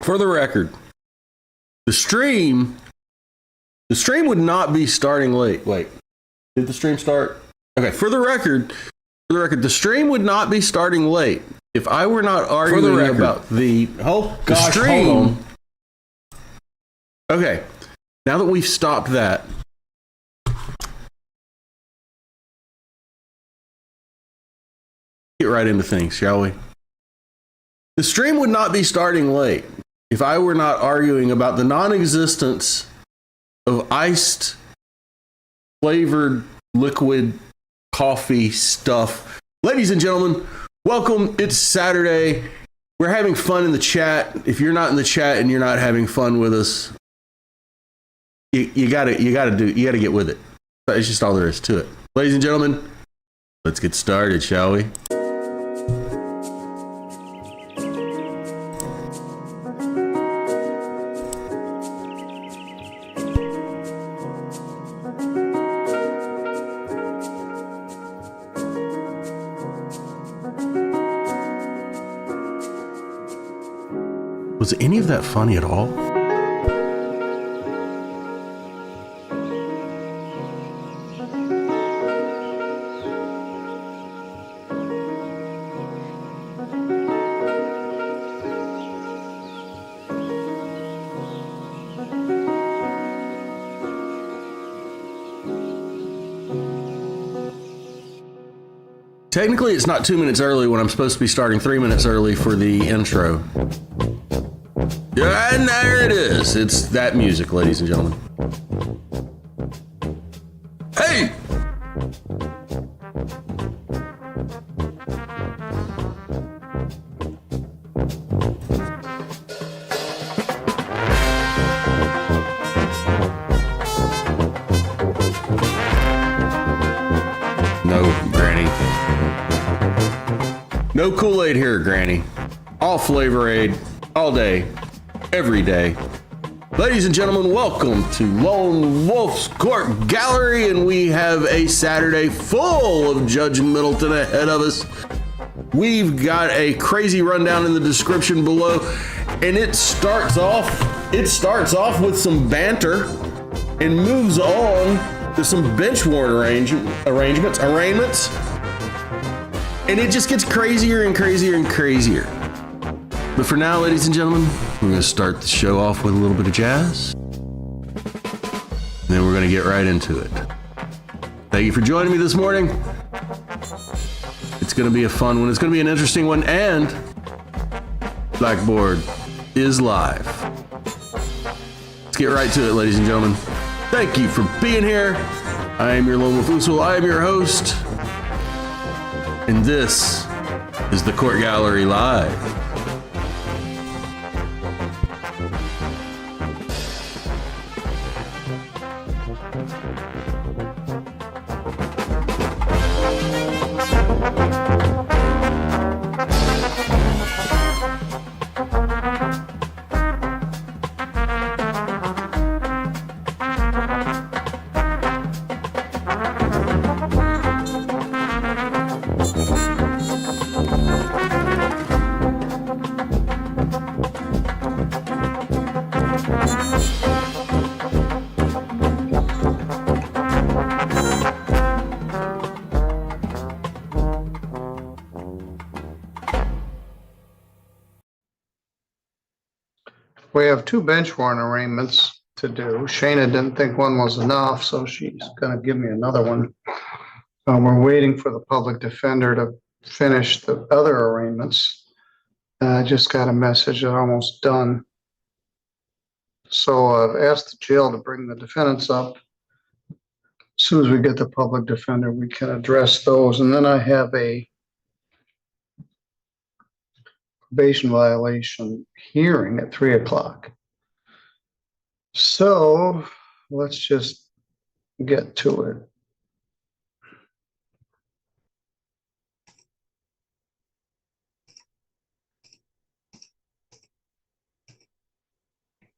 For the record, the stream would not be starting late. Wait, did the stream start? Okay, for the record, the stream would not be starting late if I were not arguing about the stream. Hold on. Okay, now that we've stopped that, get right into things, shall we? The stream would not be starting late if I were not arguing about the non-existence of iced flavored liquid coffee stuff. Ladies and gentlemen, welcome. It's Saturday. We're having fun in the chat. If you're not in the chat and you're not having fun with us, you gotta get with it. That's just all there is to it. Ladies and gentlemen, let's get started, shall we? Was any of that funny at all? Technically, it's not 2 minutes early when I'm supposed to be starting 3 minutes early for the intro. Yeah, and there it is. It's that music, ladies and gentlemen. Hey! No, Granny. No Kool-Aid here, Granny. All Flavor Aid, all day. Every day. Ladies and gentlemen, welcome to Lone Wolf's Court Gallery, and we have a Saturday full of Judge Middleton ahead of us. We've got a crazy rundown in the description below, and it starts off with some banter and moves on to some bench warrant arraignments, and it just gets crazier and crazier and crazier. But for now, ladies and gentlemen, we're going to start the show off with a little bit of jazz. And then we're going to get right into it. Thank you for joining me this morning. It's going to be a fun one. It's going to be an interesting one. And Blackboard is live. Let's get right to it, ladies and gentlemen. Thank you for being here. I am your Lone Wolf Usul. I am your host. And this is the Court Gallery Live. We have two bench warrant arraignments to do. Shayna didn't think one was enough, so she's going to give me another one. We're waiting for the public defender to finish the other arraignments. I just got a message they're almost done. So I've asked the jail to bring the defendants up. As soon as we get the public defender, we can address those. And then I have a probation violation hearing at 3 o'clock. So let's just get to it.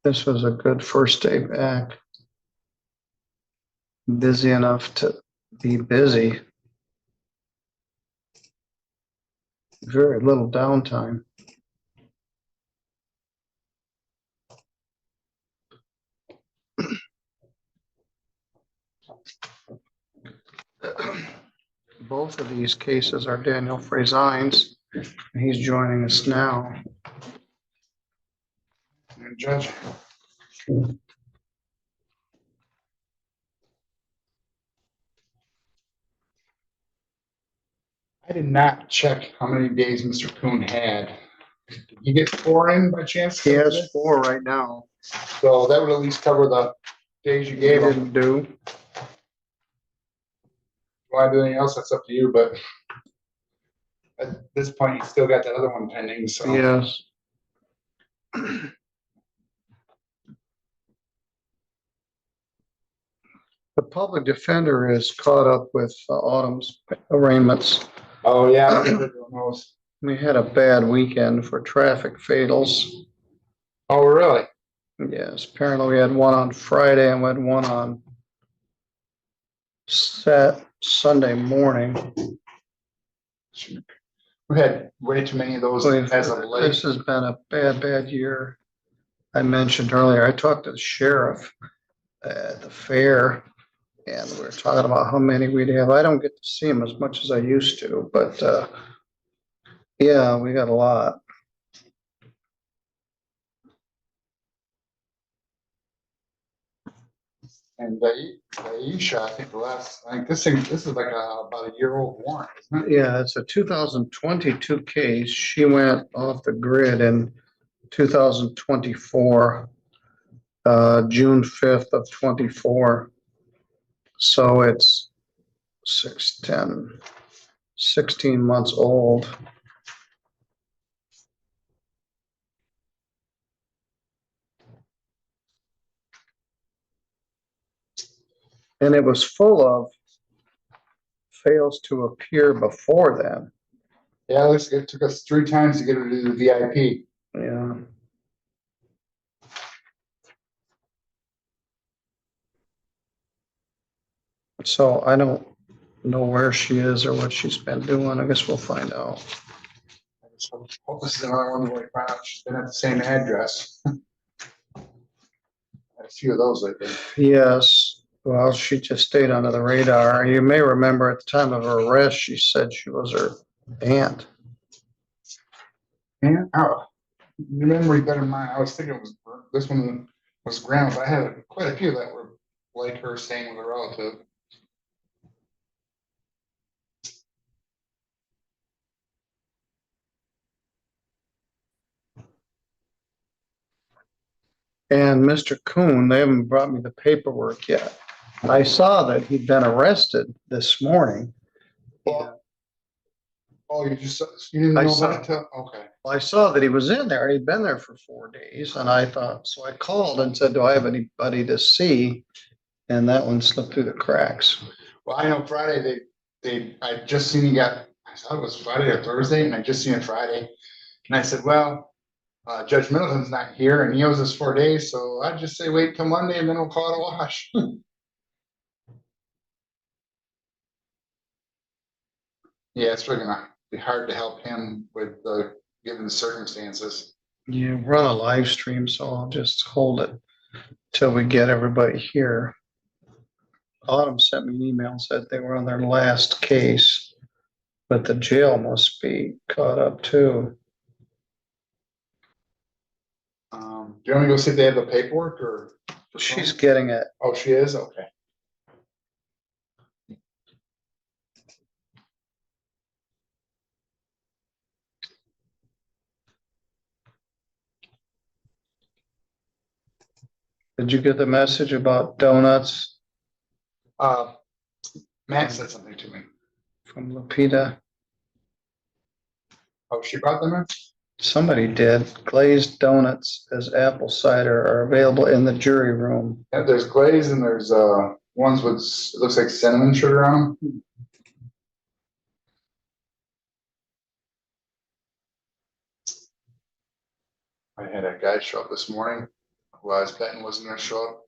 This was a good first day back. Busy enough to be busy. Very little downtime. Both of these cases are Daniel Frazine's. He's joining us now. And Judge, I did not check how many days Mr. Kuhn had. Did you get 4 in by chance? He has 4 right now. So that would at least cover the days you He gave him. didn't do. If you want to do anything else, that's up to you, but at this point, you still got that other one pending, so. Yes. The public defender is caught up with Autumn's arraignments. Oh, yeah. Everyone knows. We had a bad weekend for traffic fatals. Oh, really? Yes, apparently we had one on Friday and we had one on Sunday morning. We had way too many of those as of late. This has been a bad year. I mentioned earlier, I talked to the sheriff at the fair and we were talking about how many we'd have. I don't get to see them as much as I used to, but yeah, we got a lot. And Deja, I think this is like about a year-old warrant, isn't it? Yeah, it's a 2022 case. She went off the grid in 2024, June 5th of 24. So it's 16 months old. And it was full of fails to appear before then. Yeah, it took us 3 times to get her to the VIP. Yeah. So I don't know where she is or what she's been doing. I guess we'll find out. I just hope this is another one where we found out she's been at the same address. Had a few of those lately. Yes. Well, she just stayed under the radar. You may remember at the time of her arrest, she said she was her aunt. Yeah. Oh, your memory better than mine. I was thinking it was this one was grandma, but I had quite a few that were like her staying with a relative. And Mr. Kuhn, they haven't brought me the paperwork yet. I saw that he'd been arrested this morning. Well, oh, you didn't know about it till, okay. Well, I saw that he was in there. He'd been there for 4 days, and I thought, so I called and said, "Do I have anybody to see?" And that one slipped through the cracks. Well, I know Friday I just seen I thought it was Friday or Thursday, and I just seen it Friday. And I said, well, Judge Middleton's not here, and he owes us 4 days, so I'd just say wait till Monday, and then we'll call it a wash. Yeah, it's really gonna be hard to help him with given the circumstances. Yeah, we're on a live stream, so I'll just hold it till we get everybody here. Autumn sent me an email and said they were on their last case, but the jail must be caught up too. Do you want me to go see if they have the paperwork or? She's getting it. Oh, she is? Okay. Did you get the message about donuts Matt said something to me. from Lupita? Oh, she brought them in? Somebody did. Glazed donuts as apple cider are available in the jury room. Yeah, there's glaze and there's ones with, it looks like cinnamon sugar on them. I had a guy show up this morning who I was betting wasn't going to show up.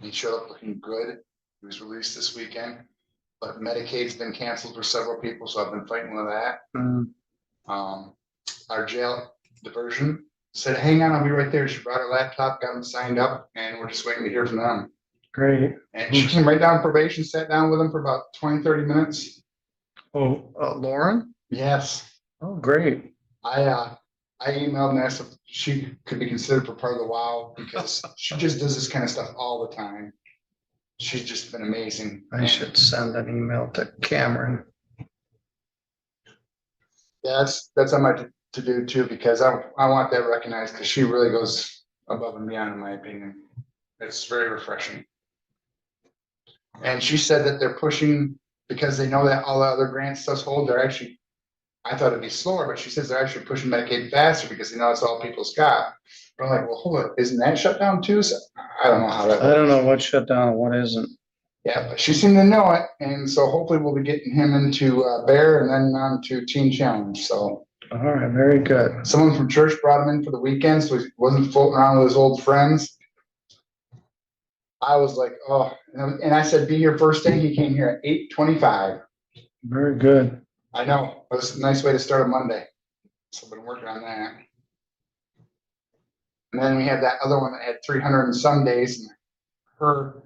He showed up looking good. He was released this weekend, but Medicaid's been canceled for several people, so I've been fighting with that. Our jail diversion said, hang on, I'll be right there. She brought her laptop, got him signed up, and we're just waiting to hear from them. Great. And she came right down probation, sat down with him for about 20, 30 minutes. Oh, Lauren? Yes. Oh, great. I emailed and asked if she could be considered for part of the WOW because she just does this kind of stuff all the time. She's just been amazing. I should send an email to Cameron. Yeah, that's on my to do too, because I want that recognized because she really goes above and beyond, in my opinion. It's very refreshing. And she said that they're pushing because they know that all the other grant stuff's hold. They're actually, I thought it'd be slower, but she says they're actually pushing Medicaid faster because they know it's all people's got. But I'm like, well, hold it, isn't that shut down too? So I don't know how that. I don't know what shut down and what isn't. Yeah, but she seemed to know it, and so hopefully we'll be getting him into Bear and then on to Teen Challenge. So. All right, very good. Someone from church brought him in for the weekend, so he wasn't floating around with his old friends. I was like, oh, and I said, be here first day. He came here at 8:25. Very good. I know. It was a nice way to start a Monday. So I've been working on that. And then we had that other one that had 300 and some days, and her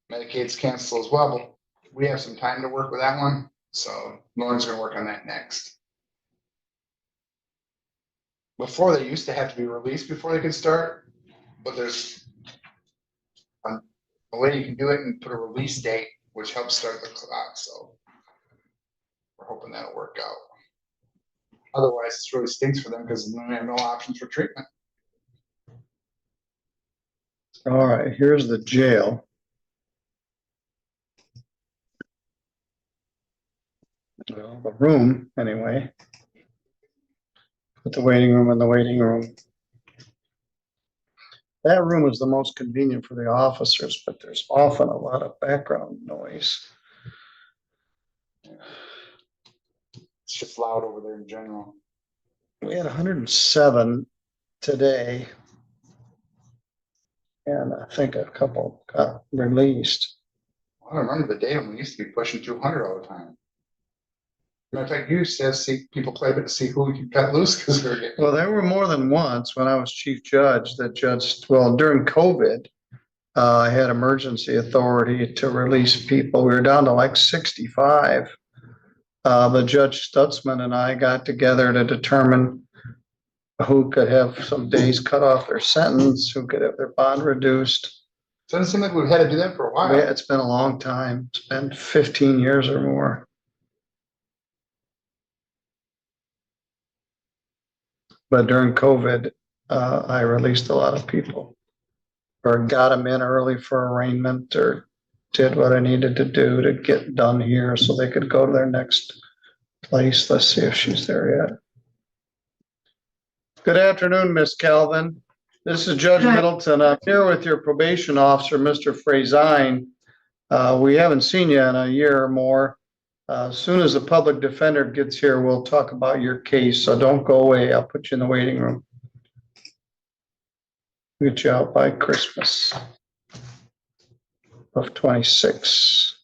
Medicaid's canceled as well, but we have some time to work with that one. So Lauren's going to work on that next. Before, they used to have to be released before they could start, but there's a way you can do it and put a release date, which helps start the clock. So we're hoping that'll work out. Otherwise, it really stinks for them because we have no options for treatment. All right, here's the jail. Well, the room, anyway. Put the waiting room in the waiting room. That room is the most convenient for the officers, but there's often a lot of background noise. It's just loud over there in general. We had 107 today. And I think a couple got released. I remember the day when we used to be pushing 200 all the time. Matter of fact, you used to see people play but to see who got loose because we were getting. Well, there were more than once when I was chief judge that judged, well, during COVID, I had emergency authority to release people. We were down to like 65. But Judge Stutzman and I got together to determine who could have some days cut off their sentence, who could have their bond reduced. Doesn't seem like we've had to do that for a while. Yeah, it's been a long time. It's been 15 years or more. But during COVID, I released a lot of people or got them in early for arraignment or did what I needed to do to get done here so they could go to their next place. Let's see if she's there yet. Good afternoon, Miss Kelvin. This is Judge Middleton. I'm here with your probation officer, Mr. Frazine. We haven't seen you in a year or more. As soon as the public defender gets here, we'll talk about your case. So don't go away. I'll put you in the waiting room. Get you out by Christmas of 26.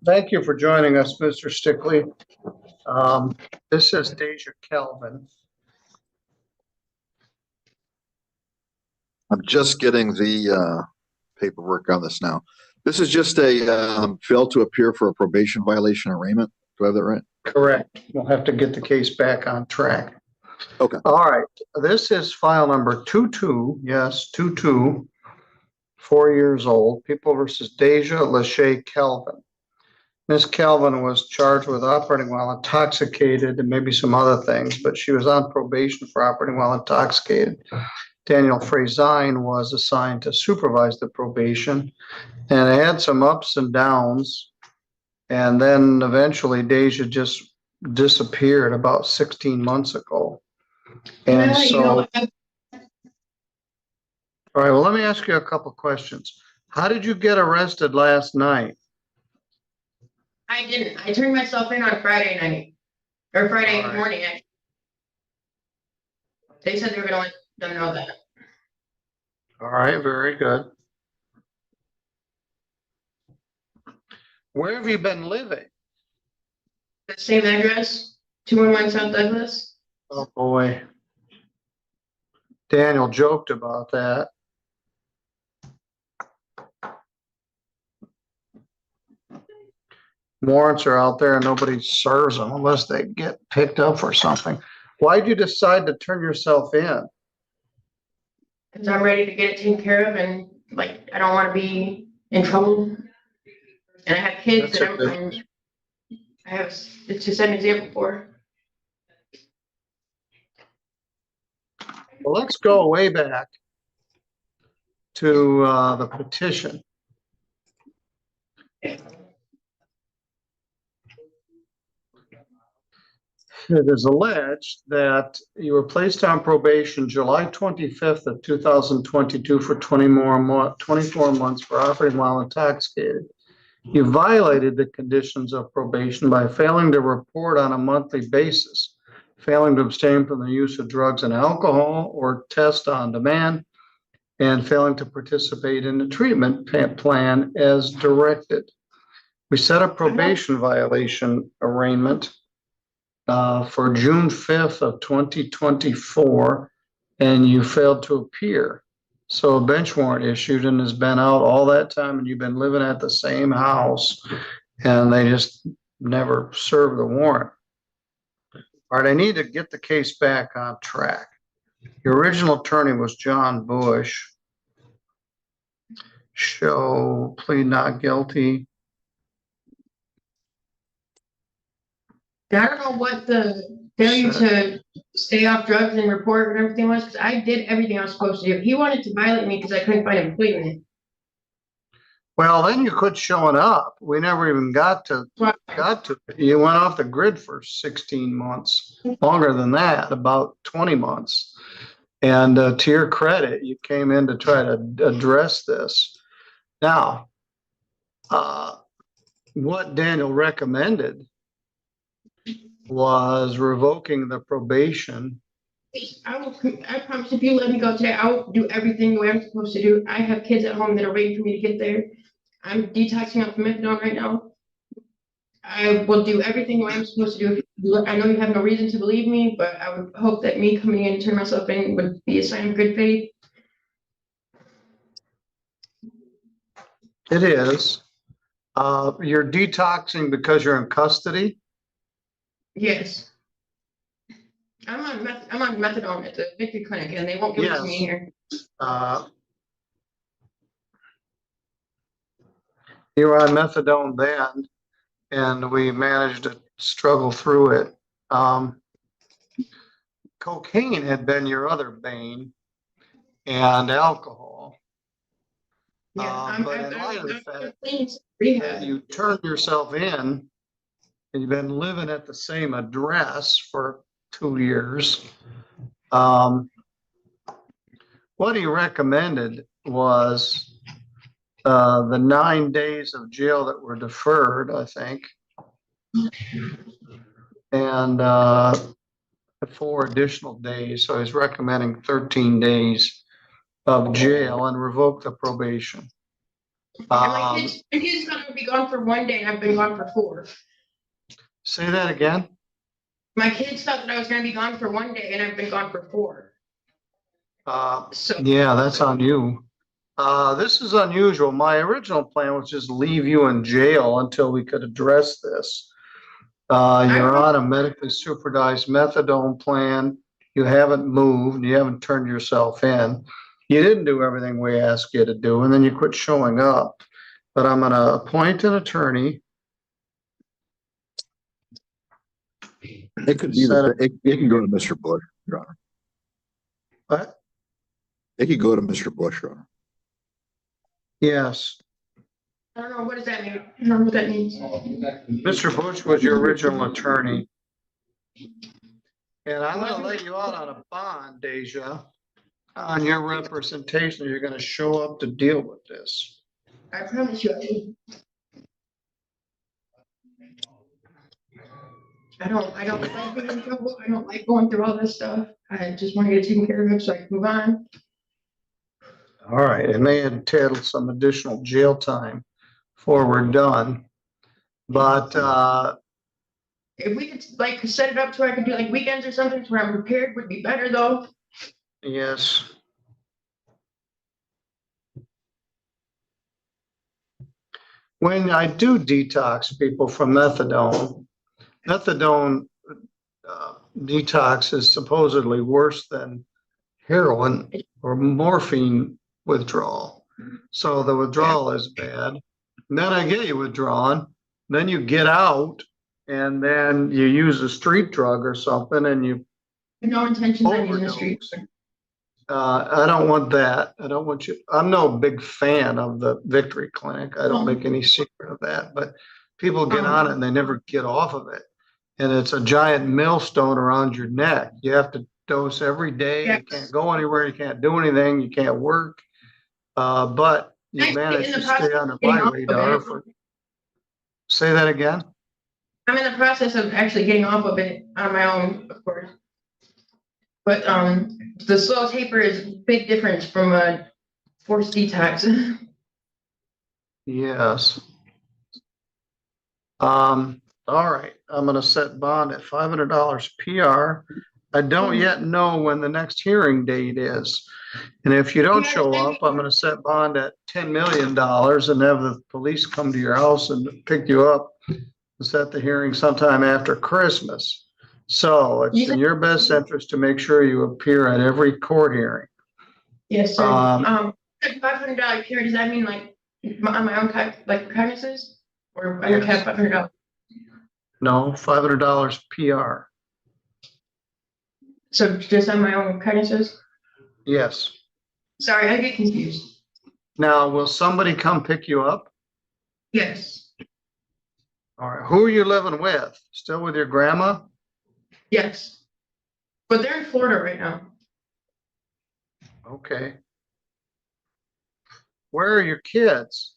Thank you for joining us, Mr. Stickley. This is Deja Kelvin. I'm just getting the paperwork on this now. This is just a fail to appear for a probation violation arraignment. Do I have that right? Correct. We'll have to get the case back on track. Okay. All right. This is file number 22. Yes, 22. 4 years old. People versus Deja Lachey Kelvin. Miss Kelvin was charged with operating while intoxicated and maybe some other things, but she was on probation for operating while intoxicated. Daniel Frazine was assigned to supervise the probation, and it had some ups and downs. And then eventually Deja just disappeared about 16 months ago. And all right, well, let me ask you a couple questions. How did you get arrested last night? I didn't. I turned myself in on Friday night or Friday morning. Actually. They said they were going to let them know that. All right, very good. Where have you been living? The same address, 211 South Douglas. Oh boy. Daniel joked about that. warrants are out there and nobody serves them unless they get picked up for something. Why'd you decide to turn yourself in? Cause I'm ready to get it taken care of and like, I don't wanna be in trouble. And I have kids That's that a good- I have, it's to set an example for. Well, let's go way back to the petition. It is alleged that you were placed on probation July 25th of 2022 for 24 months for operating while intoxicated. You violated the conditions of probation by failing to report on a monthly basis, failing to abstain from the use of drugs and alcohol or test on demand, and failing to participate in the treatment plan as directed. We set a probation violation arraignment for June 5th of 2024, and you failed to appear. So a bench warrant issued and has been out all that time, and you've been living at the same house, and they just never served the warrant. All right, I need to get the case back on track. Your original attorney was John Bush. Show plea not guilty. And I don't know what the failure to stay off drugs and report and everything was, because I did everything I was supposed to do. He wanted to violate me because I couldn't find employment. Well, then you quit showing up. We never even got to. You went off the grid for 16 months, longer than that, about 20 months. And to your credit, you came in to try to address this. Now, what Daniel recommended was revoking the probation. I promise if you let me go today, I will do everything the way I'm supposed to do. I have kids at home that are waiting for me to get there. I'm detoxing off methadone right now. I will do everything the way I'm supposed to do. I know you have no reason to believe me, but I would hope that me coming in and turning myself in would be a sign of good faith. It is. You're detoxing because you're in custody. Yes. I'm on methadone at the Victory Clinic, and they won't give it to me here. You were on methadone then, and we managed to struggle through it. Cocaine had been your other bane, and alcohol. Yeah, but in light of the fact that rehab. you turned yourself in, and you've been living at the same address for 2 years. What he recommended was the 9 days of jail that were deferred, I think, and 4 additional days. So he's recommending 13 days of jail and revoke the probation. And my kids thought I would be gone for 1 day, and I've been gone for 4. Say that again. My kids thought that I was going to be gone for 1 day, and I've been gone for 4. Yeah, that's on you. This is unusual. My original plan was just leave you in jail until we could address this. You're on a medically supervised methadone plan. You haven't moved. You haven't turned yourself in. You didn't do everything we asked you to do, and then you quit showing up. But I'm going to appoint an attorney. It could be, it can go to Mr. Bush, Your Honor. What? It could go to Mr. Bush, Your Honor. Yes. I don't know, what does that mean? I don't know what that means. Mr. Bush was your original attorney. And I'm gonna let you out on a bond, Deja, on your representation. You're gonna show up to deal with this. I promise you I will. I don't like being in trouble. I don't like going through all this stuff. I just want to get it taken care of so I can move on. All right, it may entail some additional jail time before we're done. But If we could like set it up to where I could do like weekends or something to where I'm prepared would be better though. yes. when I do detox people from methadone, methadone detox is supposedly worse than heroin or morphine withdrawal. So the withdrawal is bad. And then I get you withdrawn, then you get out, and then you use a street drug or something, and you No intentions on using the street. overdose. I don't want that. I don't want you. I'm no big fan of the Victory Clinic. I don't make any secret of that, but people get on it and they never get off of it. And it's a giant millstone around your neck. You have to dose every day. Yes. You can't go anywhere. You can't do anything. You can't work. But you I'm manage in to the process stay under of getting my off of radar it. for. Say that again. I'm in the process of actually getting off of it on my own, of course. But the slow taper is a big difference from a forced detox. Yes. All right, I'm gonna set bond at $500 PR. I don't yet know when the next hearing date is. And if you don't show up, I'm gonna set bond at $10 million and have the police come to your house and pick you up and set the hearing sometime after Christmas. So it's in your best interest to make sure you appear at every court hearing. Yes, sir. $500 here, does that mean like on my own like kindnesses? Or I have to have $500? No, $500 PR. So just on my own kindnesses? Yes. Sorry, I get confused. Now, will somebody come pick you up? Yes, All right, who are you living with? Still with your grandma? yes. But they're in Florida right now. Okay. Where are your kids?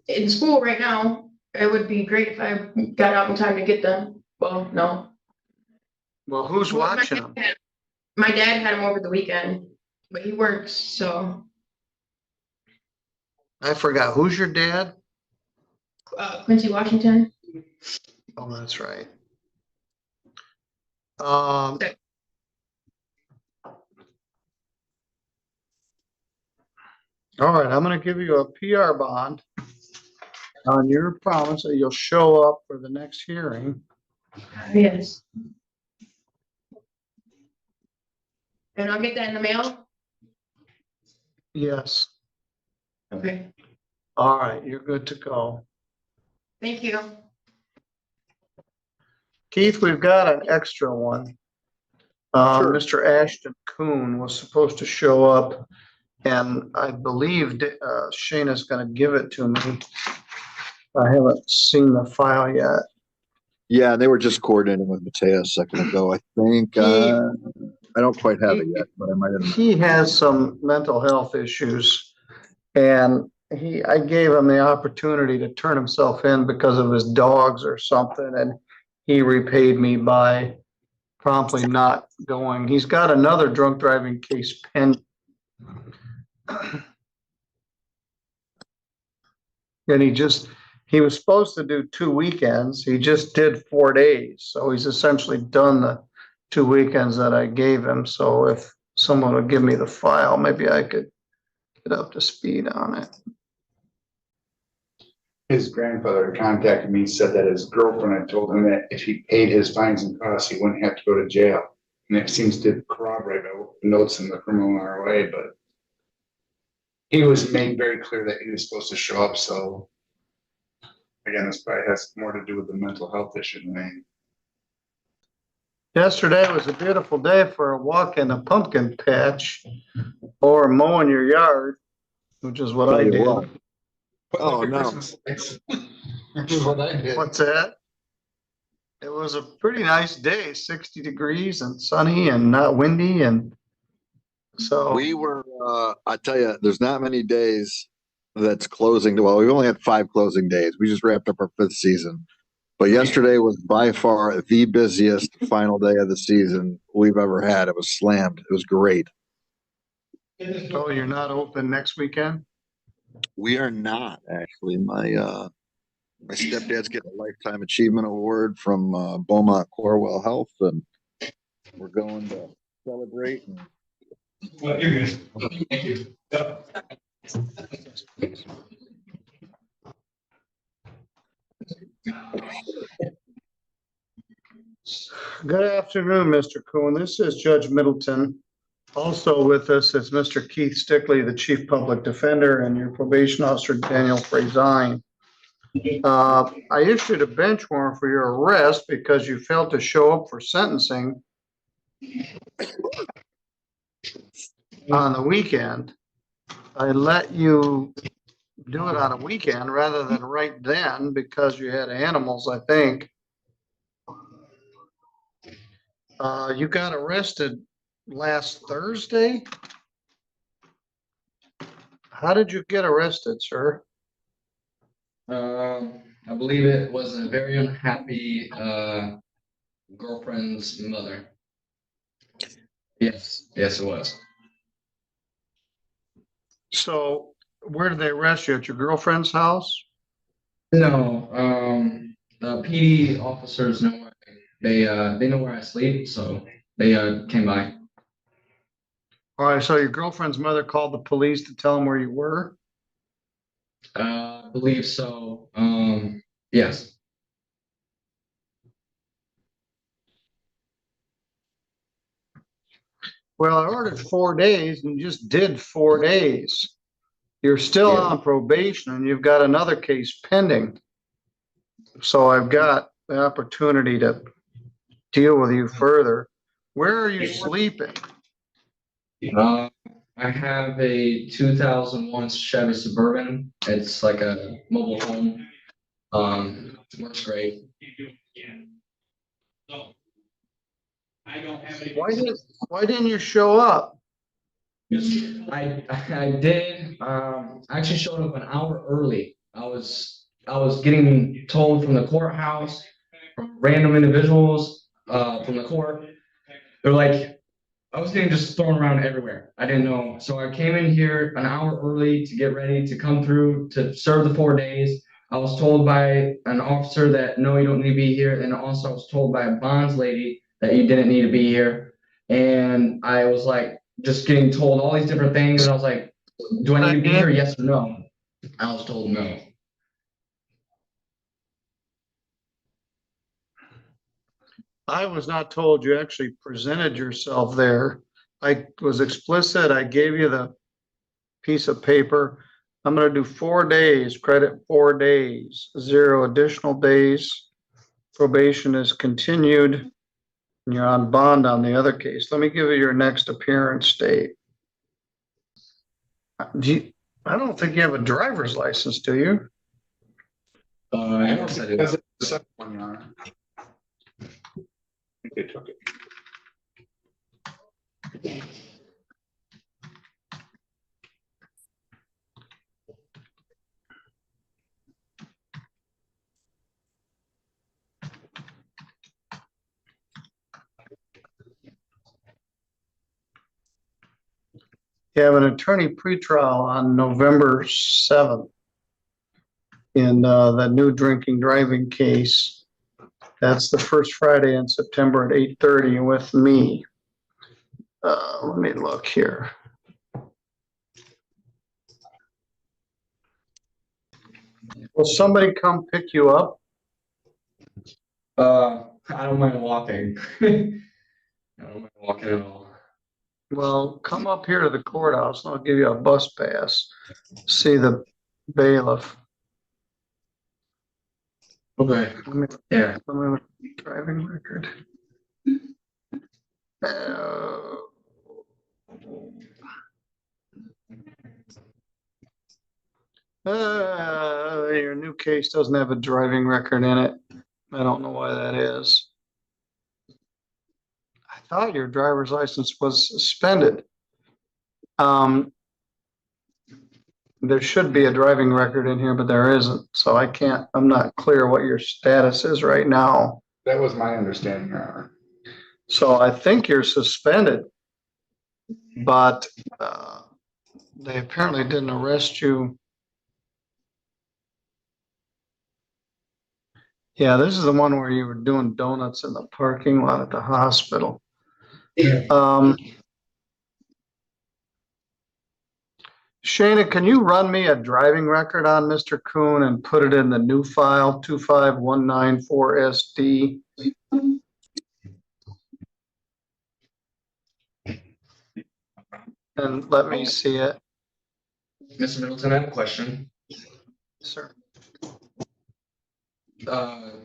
In school right now. It would be great if I got out in time to get them. Well, no. Well, who's watching them? My dad had them over the weekend, but he works, so I forgot. Who's your dad? Quincy, Washington. Oh, that's right. All right, I'm gonna give you a PR bond on your promise that you'll show up for the next hearing. Yes. And I'll get that in the mail? Yes. Okay, All right, you're good to go. thank you. Keith, we've got an extra one. Sure. Mr. Ashton Kuhn was supposed to show up, and I believe Shayna's gonna give it to me. I haven't seen the file yet. Yeah, they were just coordinating with Matea a second ago. I think, I don't quite have it yet, but I might have. He has some mental health issues, and I gave him the opportunity to turn himself in because of his dogs or something, and he repaid me by promptly not going. He's got another drunk driving case pending. And he was supposed to do 2 weekends. He just did 4 days. So he's essentially done the 2 weekends that I gave him. So if someone would give me the file, maybe I could get up to speed on it. His grandfather contacted me, said that his girlfriend had told him that if he paid his fines and costs, he wouldn't have to go to jail. And it seems to corroborate the notes in the criminal ROA, but he was made very clear that he was supposed to show up. So again, this probably has more to do with the mental health issue than anything. Yesterday was a beautiful day for a walk in a pumpkin patch or mowing your yard, which is what I did. Oh, no. That's what I did. What's that? It was a pretty nice day, 60 degrees and sunny and not windy. And so We were, I tell you, there's not many days that's closing. Well, we've only had 5 closing days. We just wrapped up our 5th season. But yesterday was by far the busiest final day of the season we've ever had. It was slammed. It was great. Oh, you're not open next weekend? We are not actually. My stepdad's getting a lifetime achievement award from Beaumont Corwell Health, and we're going to celebrate. And Well, you're good. Thank you. Good afternoon, Mr. Kuhn. This is Judge Middleton. Also with us is Mr. Keith Stickley, the Chief Public Defender, and your probation officer, Daniel Frazine. I issued a bench warrant for your arrest because you failed to show up for sentencing on the weekend. I let you do it on a weekend rather than right then because you had animals, I think. You got arrested last Thursday? How did you get arrested, sir? I believe it was a very unhappy girlfriend's mother. Yes, it was. So where did they arrest you? At your girlfriend's house? No, the PD officers know where they know where I sleep, so they came by. All right, so your girlfriend's mother called the police to tell them where you were? I believe so. Yes. Well, I ordered 4 days and you just did 4 days. You're still Yeah. on probation and you've got another case pending. So I've got the opportunity to deal with you further. Where are you sleeping? I have a 2001 Chevy Suburban. It's like a mobile home. Works great. Why didn't you show up? I did. I actually showed up an hour early. I was getting told from the courthouse, from random individuals, from the court. They're like, I was getting just thrown around everywhere. I didn't know. So I came in here an hour early to get ready to come through to serve the 4 days. I was told by an officer that no, you don't need to be here. And also I was told by a bonds lady that you didn't need to be here. And I was like, just getting told all these different things. And I was like, do I need to be here? Yes or no? I was told no. I was not told you actually presented yourself there. I was explicit. I gave you the piece of paper. I'm going to do 4 days, credit 4 days, 0 additional days. Probation is continued. And you're on bond on the other case. Let me give you your next appearance date. I don't think you have a driver's license, do you? Yes, I did. That's the second one, Your Honor. I think they took it. You have an attorney pretrial on November 7th in the new drinking driving case. That's the first Friday in September at 8:30 with me. Let me look here. Will somebody come pick you up? I don't mind walking. I don't mind walking at all. Well, come up here to the courthouse and I'll give you a bus pass. See the bailiff. Okay. Yeah. Let me look at the driving record. Your new case doesn't have a driving record in it. I don't know why that is. I thought your driver's license was suspended. There should be a driving record in here, but there isn't. So I'm not clear what your status is right now. That was my understanding, Your Honor. So I think you're suspended, but they apparently didn't arrest you. Yeah, this is the one where you were doing donuts in the parking lot at the hospital. Shayna, can you run me a driving record on Mr. Kuhn and put it in the new file, 25194SD? And let me see it. Mr. Middleton, I have a question. Sir.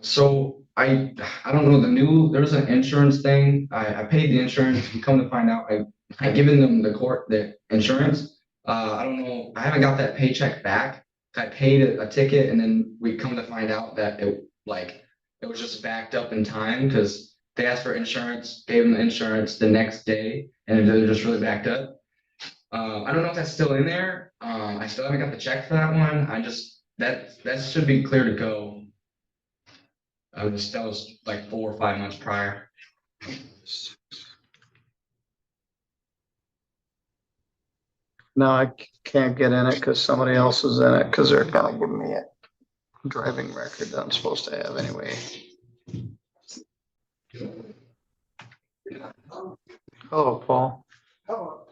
So I don't know there's an insurance thing. I paid the insurance. We come to find out I given them the insurance. I don't know. I haven't got that paycheck back. I paid a ticket and then we come to find out that it was just backed up in time because they asked for insurance, gave them the insurance the next day, and they're just really backed up. I don't know if that's still in there. I still haven't got the check for that one. That should be clear to go. That was like 4 or 5 months prior. No, I can't get in it because somebody else is in it because they're gonna give me a driving record that I'm supposed to have anyway. Hello, Paul. Hello.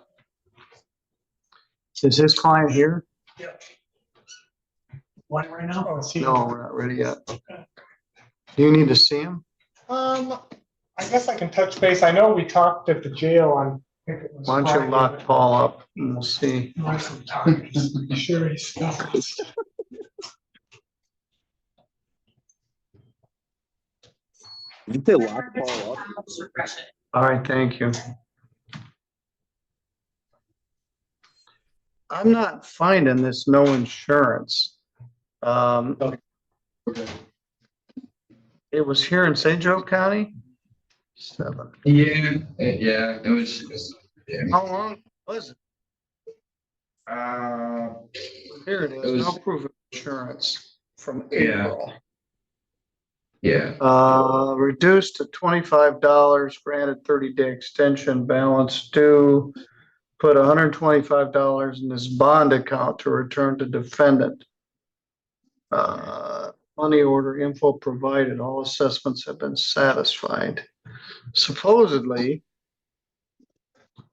Is his client here? One right now? Oh, No, we're not ready yet. Do you need to see him? I guess I can touch base. I know we talked at the jail on. I think it was Why don't you Friday. lock Paul up and we'll see. Sure he's stuck. Did you say lock Paul up? All right, thank you. I'm not finding this no insurance. It was here in St. Joe County? 7. Yeah, it was. Yeah. How long was it? Here it It is, no was- proof of insurance from Yeah. April. Yeah. Reduced to $25, granted 30-day extension, balance due. Put $125 in his bond account to return to defendant. Money order info provided, all assessments have been satisfied. Supposedly,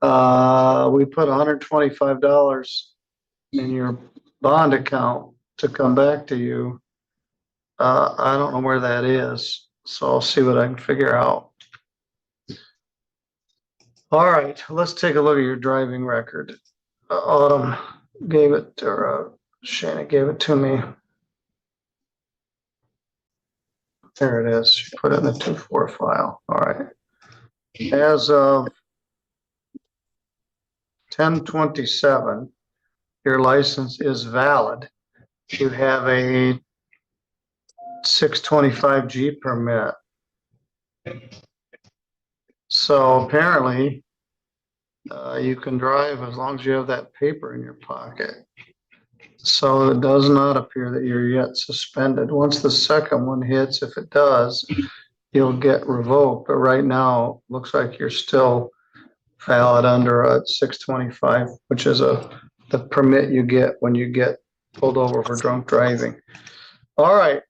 we put $125 in your bond account to come back to you. I don't know where that is, so I'll see what I can figure out. All right, let's take a look at your driving record. Autumn gave it, or Shannon gave it to me. There it is. She put it in the 2-4 file. All right. As of 10/27, your license is valid. You have a 625G permit. So apparently, you can drive as long as you have that paper in your pocket. So it does not appear that you're yet suspended. Once the second one hits, if it does, you'll get revoked. But right now, looks like you're still valid under a 625, which is the permit you get when you get pulled over for drunk driving. All right.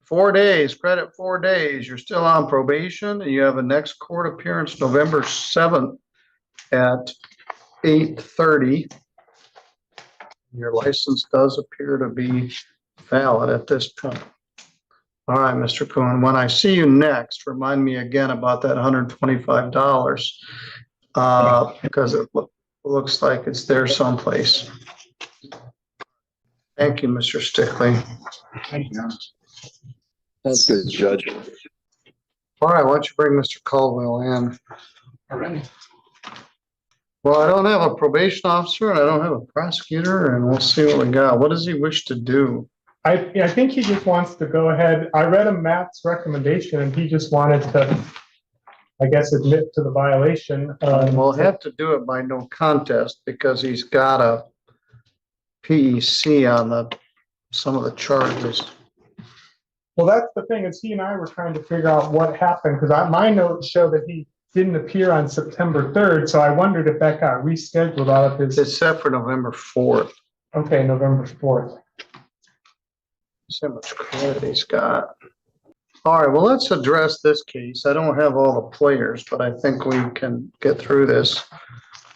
4 days, credit 4 days. You're still on probation and you have a next court appearance November 7th at 8:30. Your license does appear to be valid at this point. All right, Mr. Kuhn, when I see you next, remind me again about that $125, because it looks like it's there someplace. Thank you, Mr. Stickley. That's good, Judge. All right, why don't you bring Mr. Caldwell in? All right. Well, I don't have a probation officer and I don't have a prosecutor, and we'll see what we got. What does he wish to do? I think he just wants to go ahead. I read him Matt's recommendation and he just wanted to, I guess, admit to the violation. We'll have to do it by no contest because he's got a PEC on some of the charges. Well, that's the thing, is he and I were trying to figure out what happened, because my notes show that he didn't appear on September 3rd, so I wondered if that got rescheduled out of his. It's set for November 4th. Okay, November 4th. See how much credit he's got. All right, well, let's address this case. I don't have all the players, but I think we can get through this.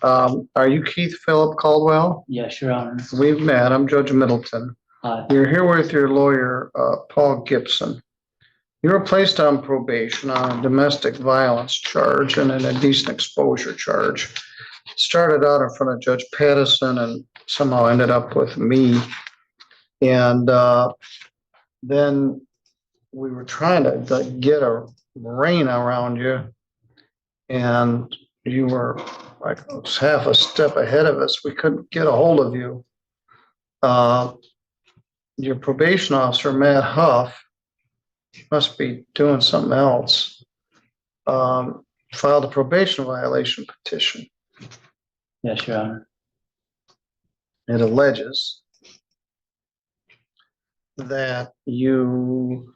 Are you Keith Phillip Caldwell? Yes, Your Honor. We've met. I'm Judge Middleton. Hi. You're here with your lawyer, Paul Gibson. You were placed on probation on a domestic violence charge and an indecent exposure charge. Started out in front of Judge Pattison and somehow ended up with me. And then we were trying to get a rein around you. And you were like half a step ahead of us. We couldn't get a hold of you. Your probation officer, Matt Huff, must be doing something else. Filed a probation violation petition. Yes, Your Honor. It alleges that you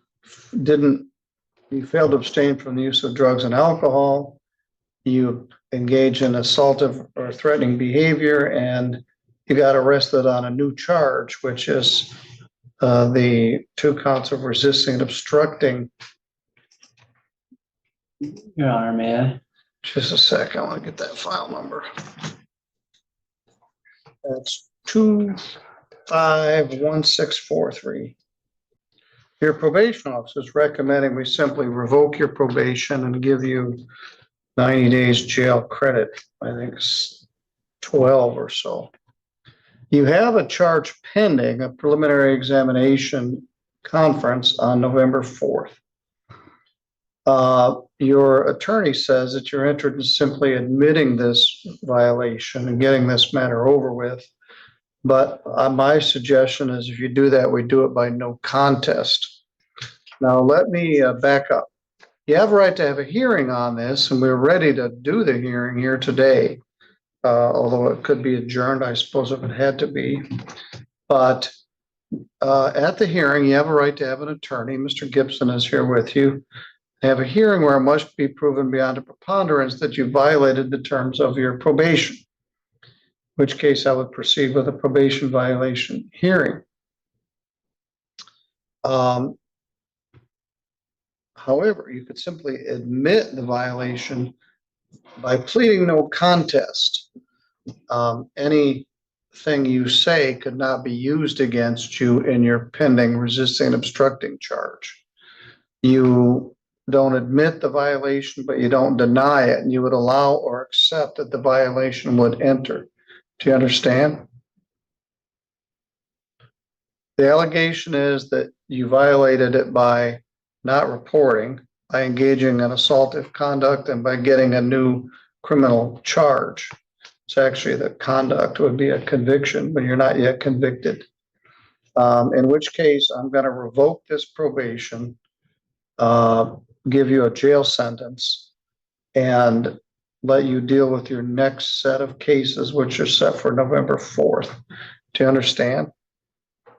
failed to abstain from the use of drugs and alcohol. You engage in assaultive or threatening behavior, and you got arrested on a new charge, which is the 2 counts of resisting and obstructing. Your Honor, may I? Just a sec, I want to get that file number. That's 251643. Your probation officer is recommending we simply revoke your probation and give you 90 days jail credit. I think it's 12 or so. You have a charge pending, a preliminary examination conference on November 4th. Your attorney says that you're interested in simply admitting this violation and getting this matter over with. But my suggestion is if you do that, we do it by no contest. Now, let me back up. You have a right to have a hearing on this, and we're ready to do the hearing here today. Although it could be adjourned, I suppose, if it had to be. But at the hearing, you have a right to have an attorney. Mr. Gibson is here with you. Have a hearing where it must be proven beyond a preponderance that you violated the terms of your probation, in which case I would proceed with a probation violation hearing. However, you could simply admit the violation by pleading no contest. Anything you say could not be used against you in your pending resisting and obstructing charge. You don't admit the violation, but you don't deny it, and you would allow or accept that the violation would enter. Do you understand? The allegation is that you violated it by not reporting, by engaging in assaultive conduct, and by getting a new criminal charge. It's actually the conduct would be a conviction, but you're not yet convicted. In which case, I'm going to revoke this probation, give you a jail sentence, and let you deal with your next set of cases, which are set for November 4th. Do you understand?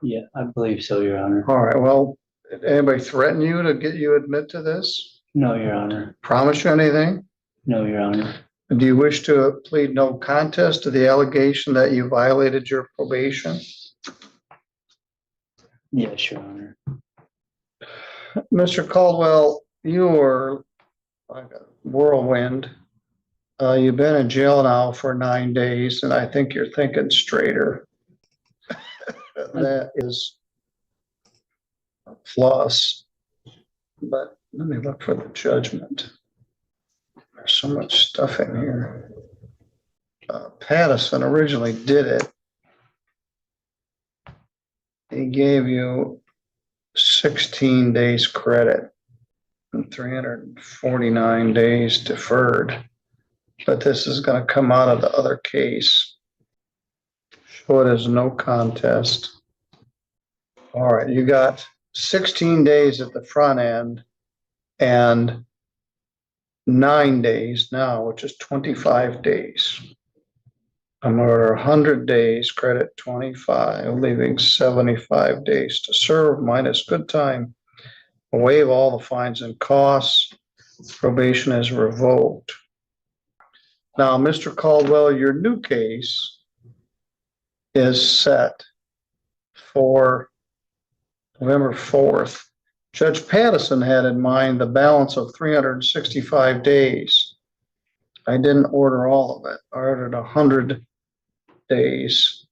Yeah, I believe so, Your Honor. All right, well, did anybody threaten you to get you admit to this? No, Your Honor. Promise you anything? No, Your Honor. Do you wish to plead no contest to the allegation that you violated your probation? Yes, Your Honor. Mr. Caldwell, you were like a whirlwind. You've been in jail now for 9 days, and I think you're thinking straighter. That is a plus. But let me look for the judgment. There's so much stuff in here. Pattison originally did it. He gave you 16 days credit and 349 days deferred. But this is going to come out of the other case. Show it as no contest. All right, you got 16 days at the front end and 9 days now, which is 25 days. I'm order 100 days, credit 25, leaving 75 days to serve minus good time. Waive all the fines and costs. Probation is revoked. Now, Mr. Caldwell, your new case is set for November 4th. Judge Pattison had in mind the balance of 365 days. I didn't order all of it. I ordered 100 days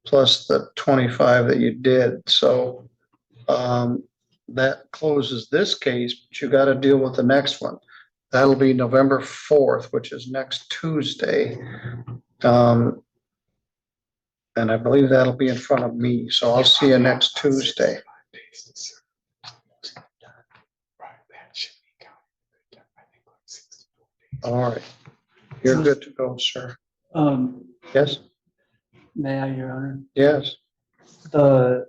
plus the 25 that you did. So that closes this case, but you got to deal with the next one. That'll be November 4th, which is next Tuesday. And I believe that'll be in front of me. So I'll see you next Tuesday. All right. You're good to go, sir. Yes? May I, Your Honor? Yes. How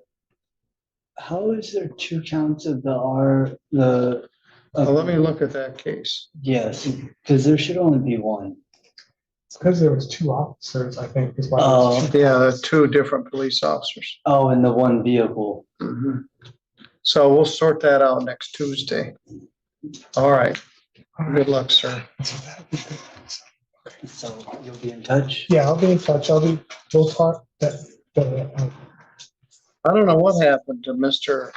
is there 2 counts of Let me look at that case. yes, because there should only be 1. It's because there was 2 officers, I think, is why. Oh. Yeah, there are 2 different police officers. Oh, and the 1 vehicle. Mhm. So we'll sort that out next Tuesday. All right. Good luck, sir. So you'll be in touch? Yeah, I'll be in touch. We'll talk I don't know what happened to Mr.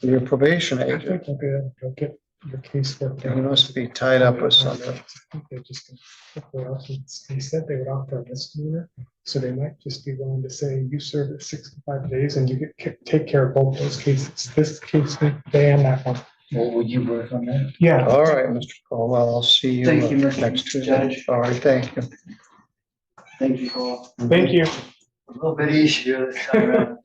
Your probation I agent. think you'll get your case worked He out. must be tied up with something. I think they're just they said they would offer a misdemeanor, so they might just be willing to say you serve it 65 days and you take care of both those cases. This case, they and that one. Well, will you work on that? Yeah. All right, Mr. Caldwell, I'll see you Thank you, Mr. next Tuesday. Judge. All right, thank you. Thank you, Paul. Thank you. A little bit easier this time around.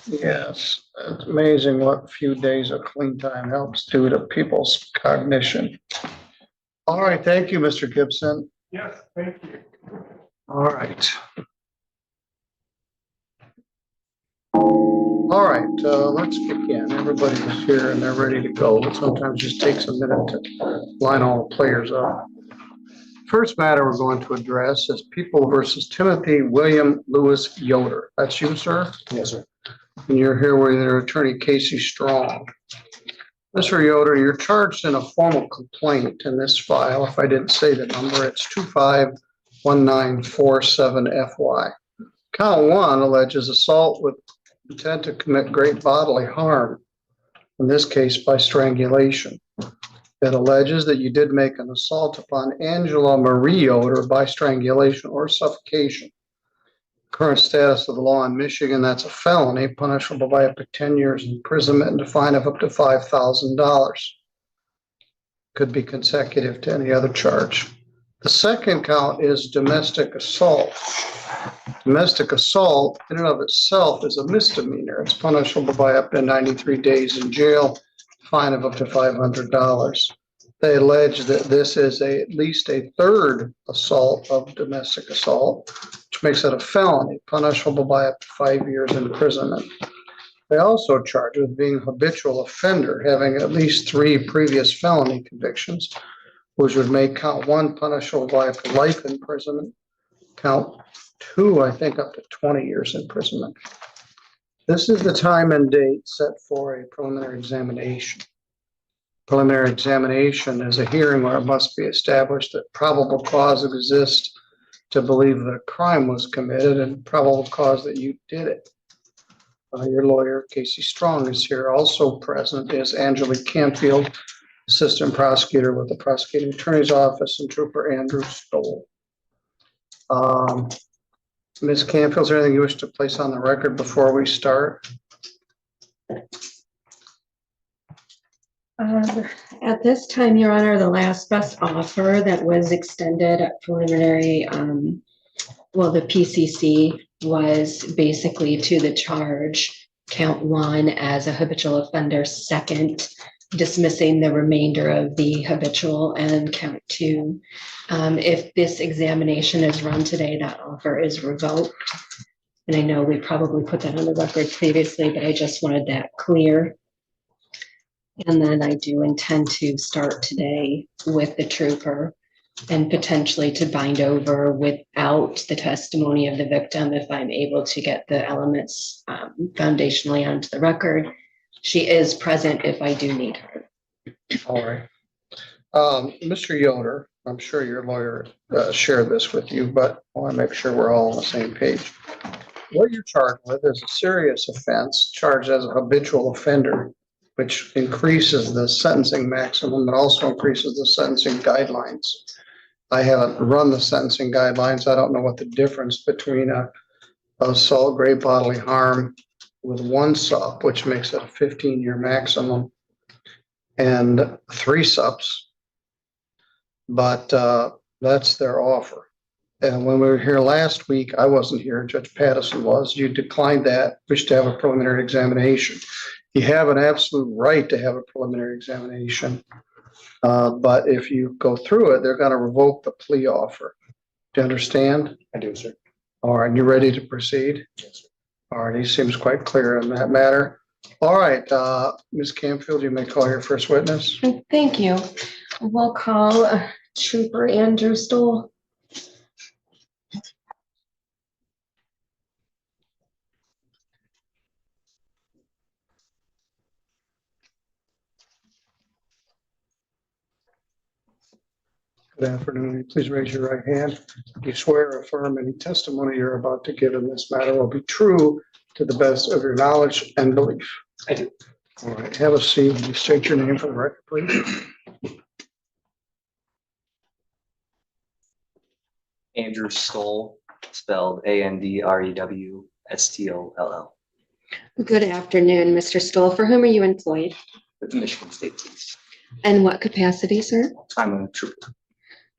Yes, it's amazing what few days of clean time helps do to people's cognition. All right, thank you, Mr. Gibson. Yes, thank you. All right. All right, let's begin. Everybody's here and they're ready to go, but sometimes it just takes a minute to line all the players up. First matter we're going to address is People versus Timothy William Lewis Yoder. That's you, sir? Yes, sir. And you're here with your attorney, Casey Strong. Mr. Yoder, you're charged in a formal complaint in this file. If I didn't say the number, it's 251947FY. Count 1 alleges assault with intent to commit great bodily harm, in this case by strangulation. It alleges that you did make an assault upon Angela Marie Yoder by strangulation or suffocation. Current status of the law in Michigan, that's a felony, punishable by up to 10 years imprisonment and a fine of up to $5,000. Could be consecutive to any other charge. The second count is domestic assault. Domestic assault in and of itself is a misdemeanor. It's punishable by up to 93 days in jail, fine of up to $500. They allege that this is at least a third assault of domestic assault, which makes it a felony, punishable by up to 5 years imprisonment. They also charge with being a habitual offender, having at least 3 previous felony convictions, which would make count 1 punishable by up to life imprisonment, count 2, I think, up to 20 years imprisonment. This is the time and date set for a preliminary examination. Preliminary examination is a hearing where it must be established that probable cause exists to believe that a crime was committed and probable cause that you did it. Your lawyer, Casey Strong, is here. Also present is Angelique Canfield, assistant prosecutor with the prosecuting attorney's office, and Trooper Andrew Stoll. Ms. Canfield, is there anything you wish to place on the record before we start? At this time, Your Honor, the last best offer that was extended at preliminary, the PCC was basically to the charge, count 1 as a habitual offender, second dismissing the remainder of the habitual, and count 2. If this examination is run today, that offer is revoked. And I know we probably put that on the record previously, but I just wanted that clear. And then I do intend to start today with the trooper and potentially to bind over without the testimony of the victim if I'm able to get the elements foundationally onto the record. She is present if I do need her. All right. Mr. Yoder, I'm sure your lawyer shared this with you, but I want to make sure we're all on the same page. What you're charged with is a serious offense, charged as a habitual offender which increases the sentencing maximum, but also increases the sentencing guidelines. I haven't run the sentencing guidelines. I don't know what the difference between a assault, great bodily harm with one sup, which makes it a 15-year maximum, and 3 sups. But that's their offer. And when we were here last week, I wasn't here, Judge Pattison was, you declined that, wished to have a preliminary examination. You have an absolute right to have a preliminary examination. But if you go through it, they're going to revoke the plea offer. Do you understand? I do, sir. All right, you ready to proceed? Yes, sir. All right, he seems quite clear in that matter. All right, Ms. Campfield, you may call your first witness. Thank you. We'll call Trooper Andrew Stoll. Good afternoon. Please raise your right hand. Do you swear or affirm any testimony you're about to give in this matter will be true to the best of your knowledge and belief? I do. All right, have a seat. Will you state your name for the record, please? Andrew Stoll, spelled Andrewstoll. Good afternoon, Mr. Stoll. For whom are you employed? With the Michigan State Police. And what capacity, sir? I'm a trooper.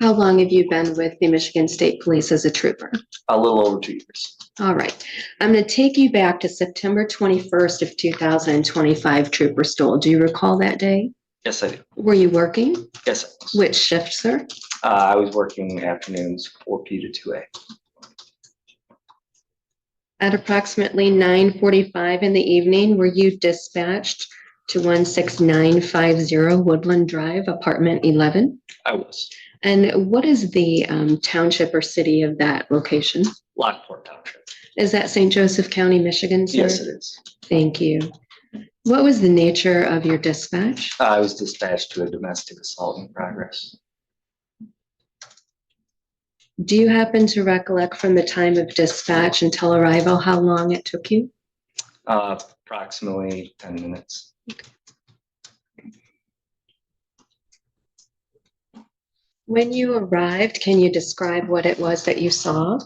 How long have you been with the Michigan State Police as a trooper? A little over 2 years. All right. I'm going to take you back to September 21st of 2025, Trooper Stoll. Do you recall that day? Yes, I do. Were you working? Yes, I was. Which shift, sir? I was working afternoons, 4P to 2A. At approximately 9:45 in the evening, were you dispatched to 16950 Woodland Drive, apartment 11? I was. And what is the township or city of that location? Lockport Township. Is that St. Joseph County, Michigan, sir? Yes, it is. Thank you. What was the nature of your dispatch? I was dispatched to a domestic assault in progress. Do you happen to recollect from the time of dispatch until arrival how long it took you? Approximately 10 minutes. When you arrived, can you describe what it was that you saw?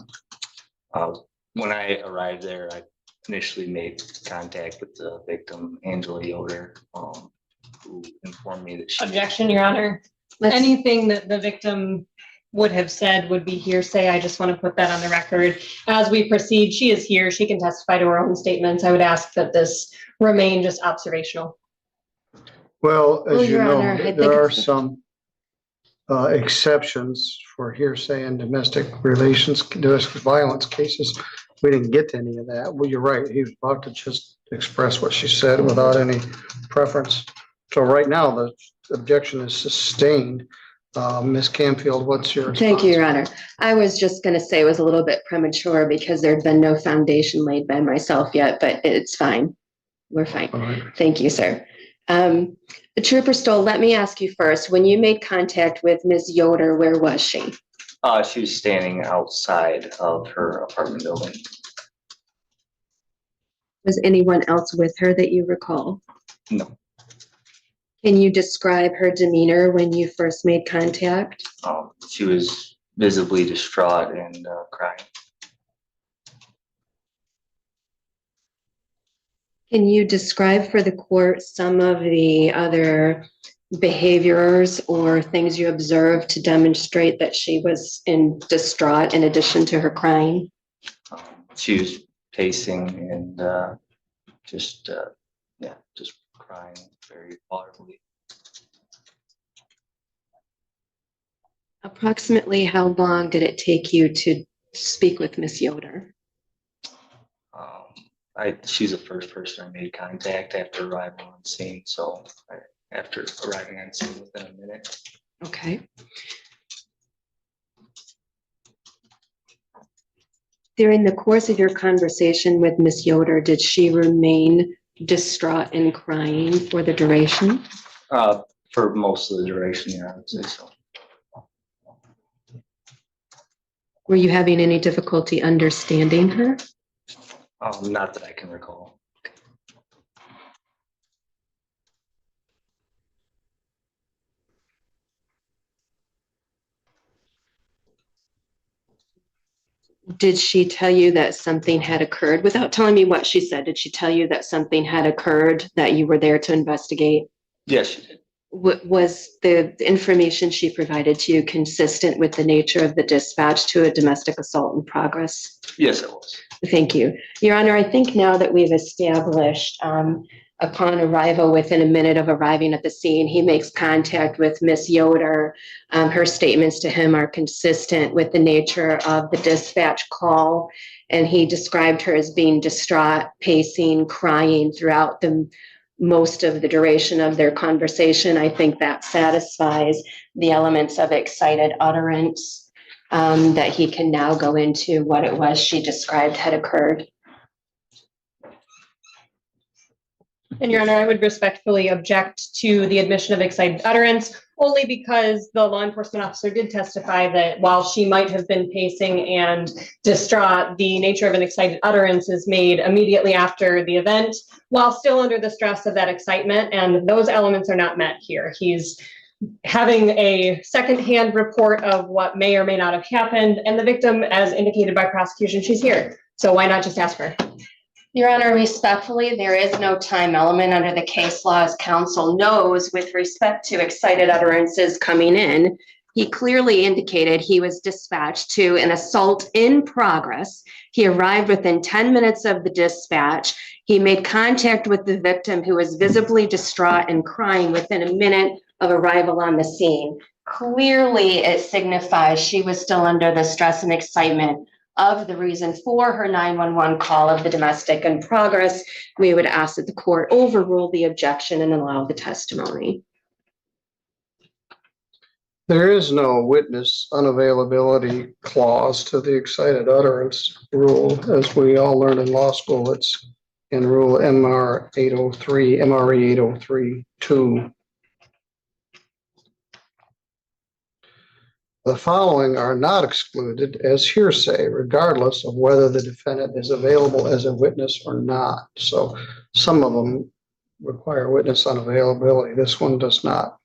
When I arrived there, I initially made contact with the victim, Angela Yoder, who informed me that she... Objection, Your Honor. Let's- Anything that the victim would have said would be hearsay. I just want to put that on the record. As we proceed, she is here. She can testify to her own statements. I would ask that this remain just observational. Well, Well, as you Your know, Honor, I think there are it's- some exceptions for hearsay in domestic relations, domestic violence cases. We didn't get to any of that. Well, you're right. He was about to just express what she said without any preference. So right now, the objection is sustained. Ms. Camfield, what's your response? Thank you, Your Honor. I was just going to say it was a little bit premature because there'd been no foundation laid by myself yet, but it's fine. We're fine. All right. Thank you, sir. The Trooper Stoll, let me ask you first, when you made contact with Ms. Yoder, where was she? She was standing outside of her apartment building. Was anyone else with her that you recall? No. Can you describe her demeanor when you first made contact? She was visibly distraught and crying. Can you describe for the court some of the other behaviors or things you observed to demonstrate that she was distraught in addition to her crying? She was pacing and just crying very audibly. Approximately how long did it take you to speak with Miss Yoder? She's the first person I made contact after arriving on scene. So after arriving on scene within a minute. Okay. During the course of your conversation with Miss Yoder, did she remain distraught and crying for the duration? For most of the duration, yeah, I would say so. Were you having any difficulty understanding her? Not that I can recall. Did she tell you that something had occurred? Without telling me what she said, did she tell you that something had occurred that you were there to investigate? Yes, she did. Was the information she provided to you consistent with the nature of the dispatch to a domestic assault in progress? Yes, it was. Thank you. Your Honor, I think now that we've established upon arrival, within a minute of arriving at the scene, he makes contact with Miss Yoder. Her statements to him are consistent with the nature of the dispatch call, and he described her as being distraught, pacing, crying throughout the most of the duration of their conversation. I think that satisfies the elements of excited utterance, that he can now go into what it was she described had occurred. And Your Honor, I would respectfully object to the admission of excited utterance, only because the law enforcement officer did testify that while she might have been pacing and distraught, the nature of an excited utterance is made immediately after the event, while still under the stress of that excitement, and those elements are not met here. He's having a secondhand report of what may or may not have happened, and the victim, as indicated by prosecution, she's here. So why not just ask her? Your Honor, respectfully, there is no time element under the case law, as counsel knows, with respect to excited utterances coming in. He clearly indicated he was dispatched to an assault in progress. He arrived within 10 minutes of the dispatch. He made contact with the victim, who was visibly distraught and crying within a minute of arrival on the scene. Clearly, it signifies she was still under the stress and excitement of the reason for her 911 call of the domestic in progress. We would ask that the court overrule the objection and allow the testimony. There is no witness unavailability clause to the excited utterance rule. As we all learned in law school, it's in Rule MR 803, MRE 803-2. The following are not excluded as hearsay, regardless of whether the defendant is available as a witness or not. So some of them require witness unavailability. This one does not.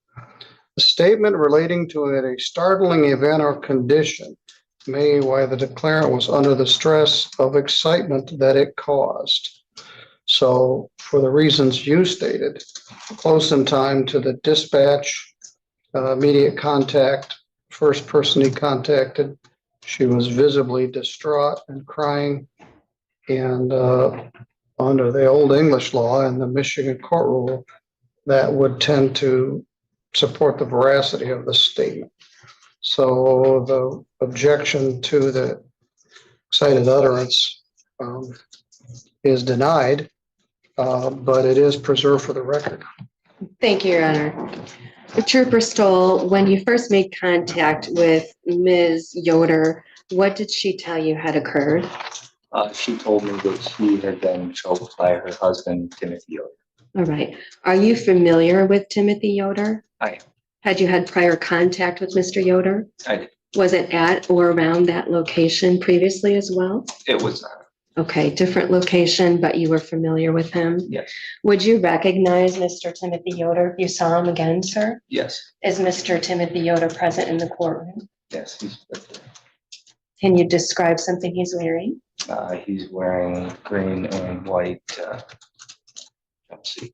A statement relating to a startling event or condition made while the declarant was under the stress of excitement that it caused. So for the reasons you stated, close in time to the dispatch, immediate contact, first person he contacted, she was visibly distraught and crying. And under the old English law and the Michigan court rule, that would tend to support the veracity of the statement. So the objection to the excited utterance is denied, but it is preserved for the record. Thank you, Your Honor. Trooper Stoll, when you first made contact with Ms. Yoder, what did she tell you had occurred? She told me that she had been choked by her husband, Timothy Yoder. All right. Are you familiar with Timothy Yoder? I am. Had you had prior contact with Mr. Yoder? I did. Was it at or around that location previously as well? It was not. Okay, different location, but you were familiar with him? Yes. Would you recognize Mr. Timothy Yoder if you saw him again, sir? Yes. Is Mr. Timothy Yoder present in the courtroom? Yes, he's right there. Can you describe something he's wearing? He's wearing green and white jumpsuit.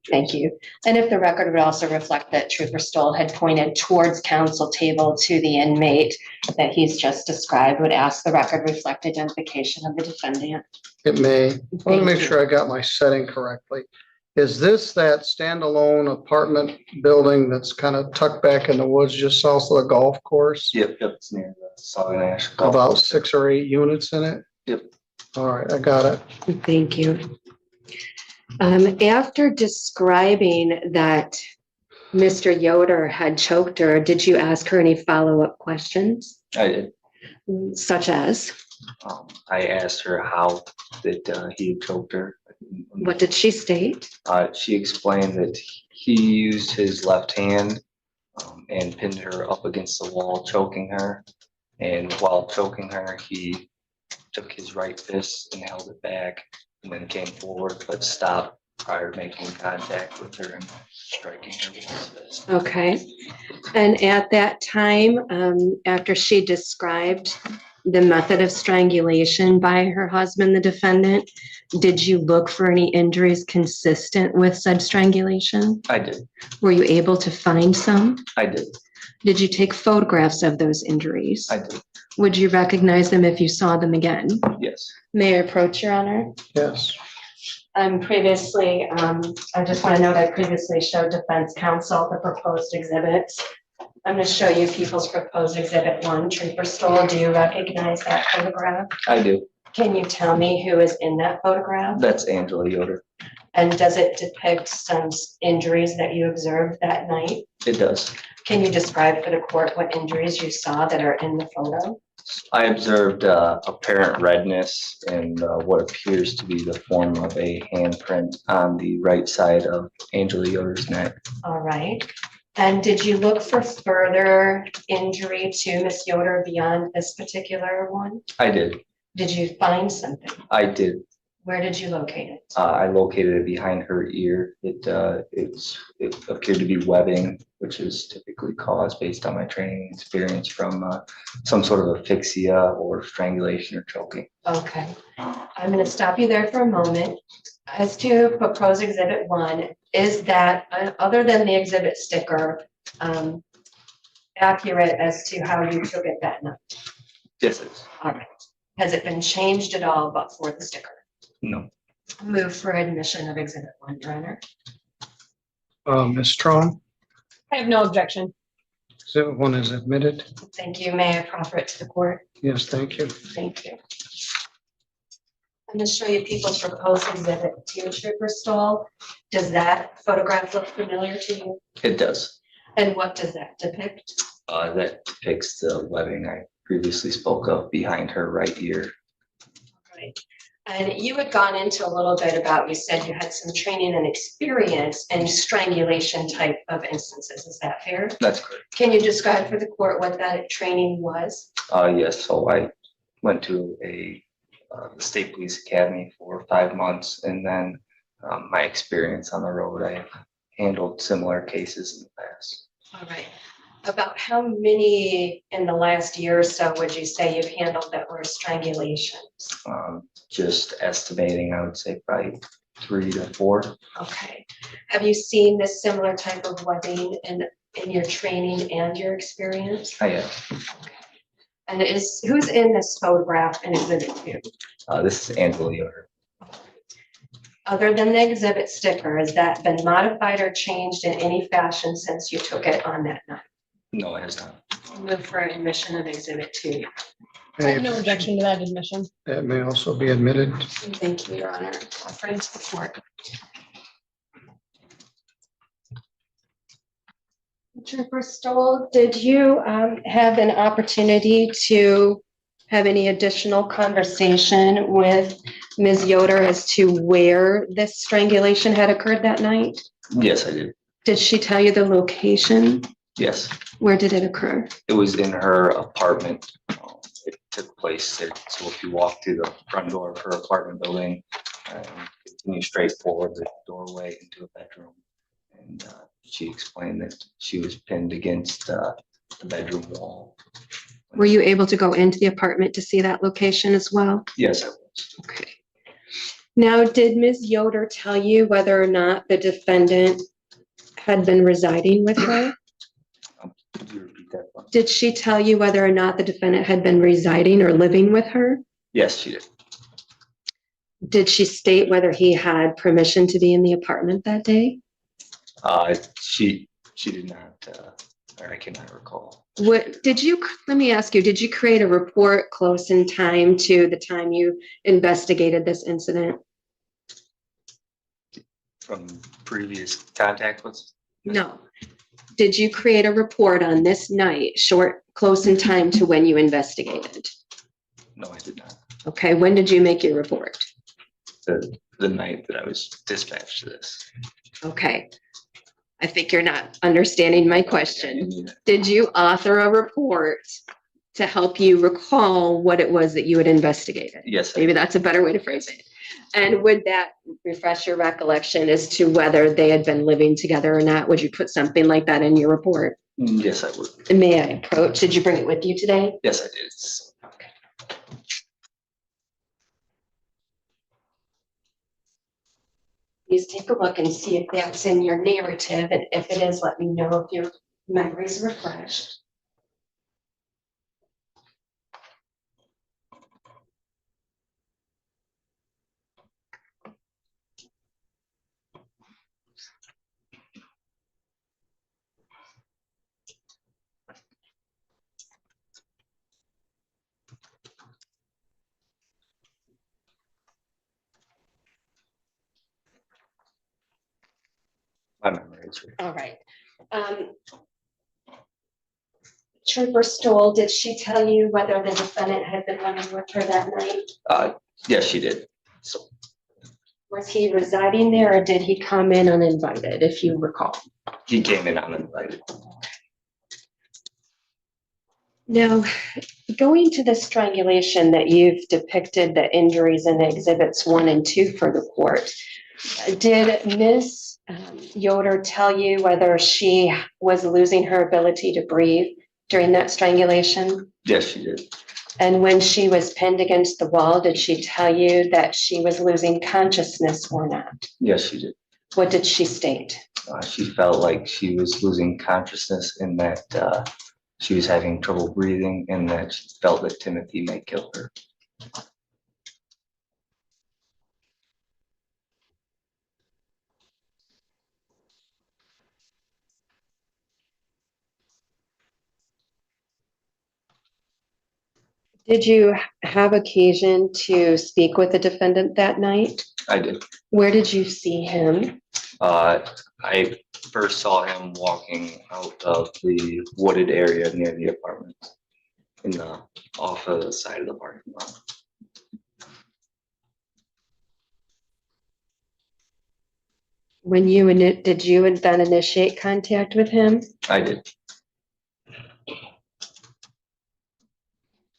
Thank you. And if the record would also reflect that Trooper Stoll had pointed towards counsel table to the inmate that he's just described, would ask the record reflect identification of the defendant. It may. I want to make sure I got my setting correctly. Is this that standalone apartment building that's kind of tucked back in the woods just south of the golf course? Yep, it's near the Sauganash. About 6 or 8 units in it? Yep. All right, I got it. Thank you. After describing that Mr. Yoder had choked her, did you ask her any follow-up questions? I did. Such as? I asked her how that he had choked her. What did she state? She explained that he used his left hand and pinned her up against the wall, choking her. And while choking her, he took his right fist and held it back, and then came forward but stopped prior to making contact with her and striking her with his fist. Okay. And at that time, after she described the method of strangulation by her husband, the defendant, did you look for any injuries consistent with said strangulation? I did. Were you able to find some? I did. Did you take photographs of those injuries? I did. Would you recognize them if you saw them again? Yes. May I approach, Your Honor? Yes. Previously, I just want to note I previously showed defense counsel the proposed exhibits. I'm going to show you people's proposed exhibit 1, trooper stole. Do you recognize that photograph? I do. Can you tell me who is in that photograph? That's Angela Yoder. And does it depict some injuries that you observed that night? It does. Can you describe for the court what injuries you saw that are in the photo? I observed apparent redness and what appears to be the form of a handprint on the right side of Angela Yoder's neck. All right. And did you look for further injury to Miss Yoder beyond this particular one? I did. Did you find something? I did. Where did you locate it? I located it behind her ear. It appeared to be webbing, which is typically caused based on my training and experience from some sort of asphyxia or strangulation or choking. Okay. I'm going to stop you there for a moment. As to proposed exhibit 1, is that, other than the exhibit sticker, accurate as to how you took it that night? Yes, it is. All right. Has it been changed at all but for the sticker? No. Move for admission of exhibit 1, Your Honor. Ms. Strong, I have no objection. exhibit 1 is admitted. Thank you. May I proffer it to the court? Yes, thank you. Thank you. I'm going to show you people's proposed exhibit 2, trooper stall. Does that photograph look familiar to you? It does. And what does that depict? That depicts the webbing I previously spoke of behind her right ear. Right. And you had gone into a little bit about, you said you had some training and experience in strangulation type of instances. Is that fair? That's correct. Can you describe for the court what that training was? Yes. So I went to a state police academy for 5 months, and then my experience on the road, I have handled similar cases in the past. All right. About how many in the last year or so would you say you've handled that were strangulations? Just estimating, I would say probably 3 to 4. Okay. Have you seen this similar type of webbing in your training and your experience? I have. Okay. And who's in this photograph in exhibit 2? This is Angela Yoder. Other than the exhibit sticker, has that been modified or changed in any fashion since you took it on that night? No, it has not. Move for admission of exhibit 2. I have no objection to that admission. That may also be admitted. Thank you, Your Honor. Offering support. Trooper Stoll, did you have an opportunity to have any additional conversation with Ms. Yoder as to where this strangulation had occurred that night? Yes, I did. Did she tell you the location? Yes, Where did it occur? it was in her apartment. It took place there. So if you walk through the front door of her apartment building, continue straight forward the doorway into a bedroom. And she explained that she was pinned against the bedroom wall. Were you able to go into the apartment to see that location as well? Yes, I was. Okay. Now, did Ms. Yoder tell you whether or not the defendant had been residing with her? Could you repeat that one? Did she tell you whether or not the defendant had been residing or living with her? Yes, she did. Did she state whether he had permission to be in the apartment that day? She did not, or I cannot recall. Let me ask you, did you create a report close in time to the time you investigated this incident? From previous contact with? No. Did you create a report on this night, close in time to when you investigated? No, I did not. Okay, when did you make your report? The night that I was dispatched to this. Okay. I think you're not understanding my question. Did you author a report to help you recall what it was that you had investigated? Yes. Maybe that's a better way to phrase it. And would that refresh your recollection as to whether they had been living together or not? Would you put something like that in your report? Yes, I would. And may I approach? Did you bring it with you today? Yes, I did. Okay. please take a look and see if that's in your narrative, and if it is, let me know if your memory's refreshed. My memory is right. All right. Trooper Stoll, did she tell you whether the defendant had been living with her that night? Yes, she did. So Was he residing there, or did he come in uninvited, if you recall? he came in uninvited. Now, going to the strangulation that you've depicted the injuries in exhibits 1 and 2 for the court, did Ms. Yoder tell you whether she was losing her ability to breathe during that strangulation? Yes, she did. And when she was pinned against the wall, did she tell you that she was losing consciousness or not? Yes, she did. What did she state? She felt like she was losing consciousness and that she was having trouble breathing and that she felt that Timothy may kill her. Did you have occasion to speak with the defendant that night? I did. Where did you see him? I first saw him walking out of the wooded area near the apartment off of the side of the parking lot. Did you then initiate contact with him? I did.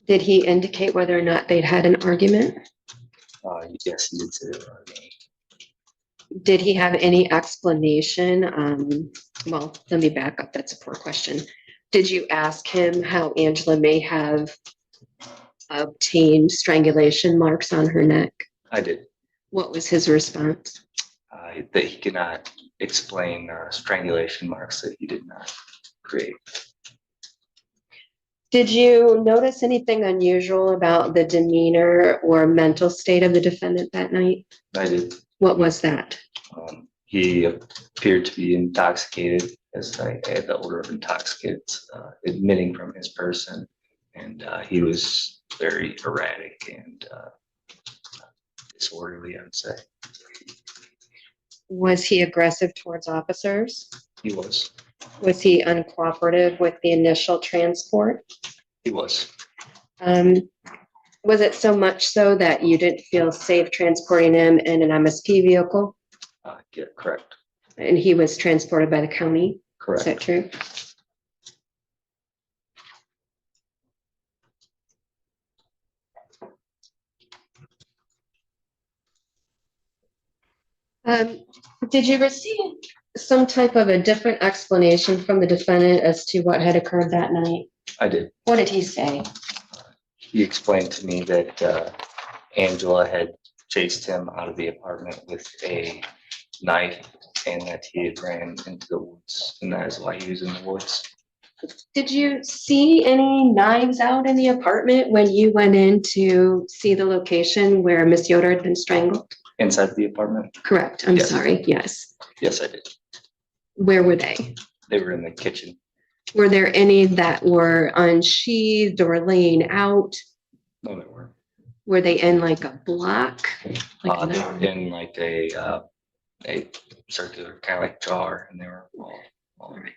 Did he indicate whether or not they'd had an argument? Yes, he did say that. Did he have any explanation? Well, let me back up. That's a poor question. Did you ask him how Angela may have obtained strangulation marks on her neck? I did. What was his response? That he could not explain strangulation marks that he did not create. Did you notice anything unusual about the demeanor or mental state of the defendant that night? I did. What was that? He appeared to be intoxicated, as I had the odor of intoxicants emitting from his person, and he was very erratic and disorderly, I would say. Was he aggressive towards officers? He was. Was he uncooperative with the initial transport? He was. Was it so much so that you didn't feel safe transporting him in an MSP vehicle? Yeah, correct. And he was transported by the county? Correct. Is that true? Did you receive some type of a different explanation from the defendant as to what had occurred that night? I did. What did he say? He explained to me that Angela had chased him out of the apartment with a knife and that he had ran into the woods, and that is why he was in the woods. Did you see any knives out in the apartment when you went in to see the location where Miss Yoder had been strangled? Inside the apartment? Correct. I'm Yes. sorry. Yes. Yes, I did. Where were they? They were in the kitchen. Were there any that were unsheathed or laying out? No, they weren't. Were they in like a block? Like They were in like a circular kind of like jar, and they were all right.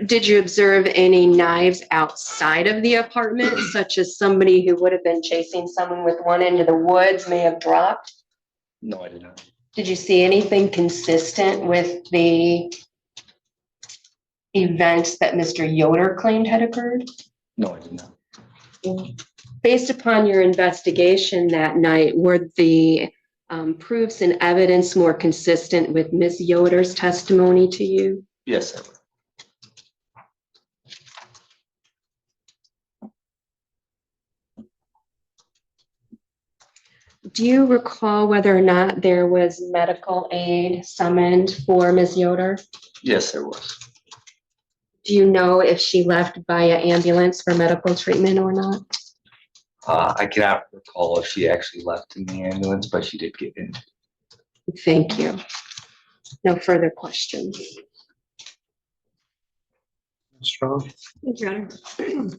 Did you observe any knives outside of the apartment, such as somebody who would have been chasing someone with one into the woods may have dropped? No, I did not. Did you see anything consistent with the events that Mr. Yoder claimed had occurred? No, I did not. Based upon your investigation that night, were the proofs and evidence more consistent with Ms. Yoder's testimony to you? Yes, I would. Do you recall whether or not there was medical aid summoned for Ms. Yoder? Yes, there was. Do you know if she left via ambulance for medical treatment or not? I cannot recall if she actually left in the ambulance, but she did get in. Thank you. No further questions. Strong. Thank you, Your Honor.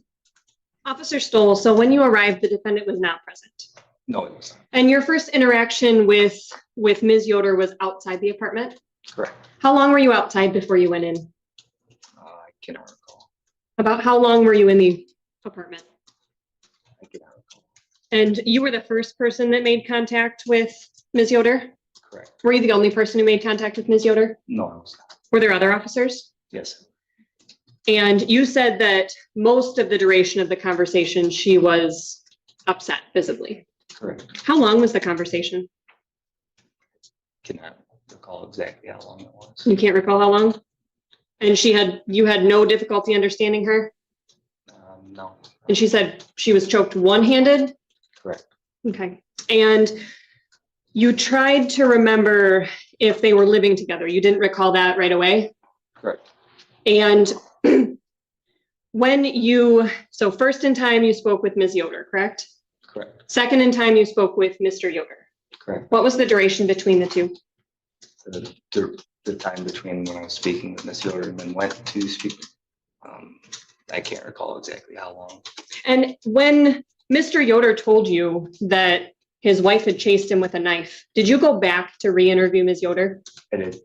Officer Stoll, so when you arrived, the defendant was not present. No, it was not. And your first interaction with Ms. Yoder was outside the apartment? Correct. How long were you outside before you went in? I cannot recall. About how long were you in the apartment? I cannot recall. And you were the first person that made contact with Ms. Yoder? Correct. Were you the only person who made contact with Ms. Yoder? No, I was not. Were there other officers? Yes. And you said that most of the duration of the conversation, she was upset visibly. Correct. How long was the conversation? Cannot recall exactly how long it was. You can't recall how long? And you had no difficulty understanding her? No. And she said she was choked one-handed? Correct. Okay. And you tried to remember if they were living together. You didn't recall that right away? Correct. And so first in time you spoke with Ms. Yoder, correct? Correct. Second in time you spoke with Mr. Yoder. Correct. What was the duration between the two? The time between when I was speaking with Ms. Yoder and then went to speak, I can't recall exactly how long. And when Mr. Yoder told you that his wife had chased him with a knife, did you go back to re-interview Ms. Yoder? I did.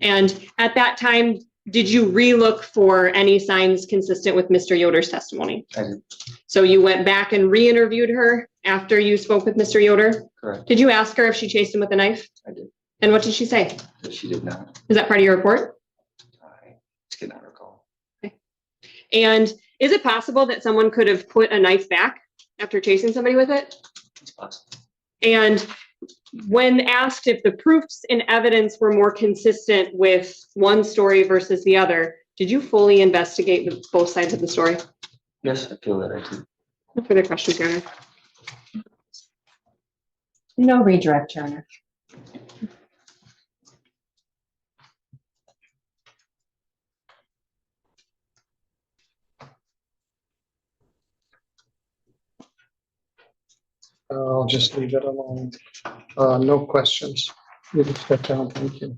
And at that time, did you re-look for any signs consistent with Mr. Yoder's testimony? I did. So you went back and re-interviewed her after you spoke with Mr. Yoder? Correct. Did you ask her if she chased him with a knife? I did. And what did she say? But she did not. Is that part of your report? I cannot recall. And is it possible that someone could have put a knife back after chasing somebody with it? It's possible. And when asked if the proofs and evidence were more consistent with one story versus the other, did you fully investigate both sides of the story? Yes, I feel that I do. No further questions, Your Honor. No redirect, Your Honor. I'll just leave it alone. No questions. You can step down. Thank you.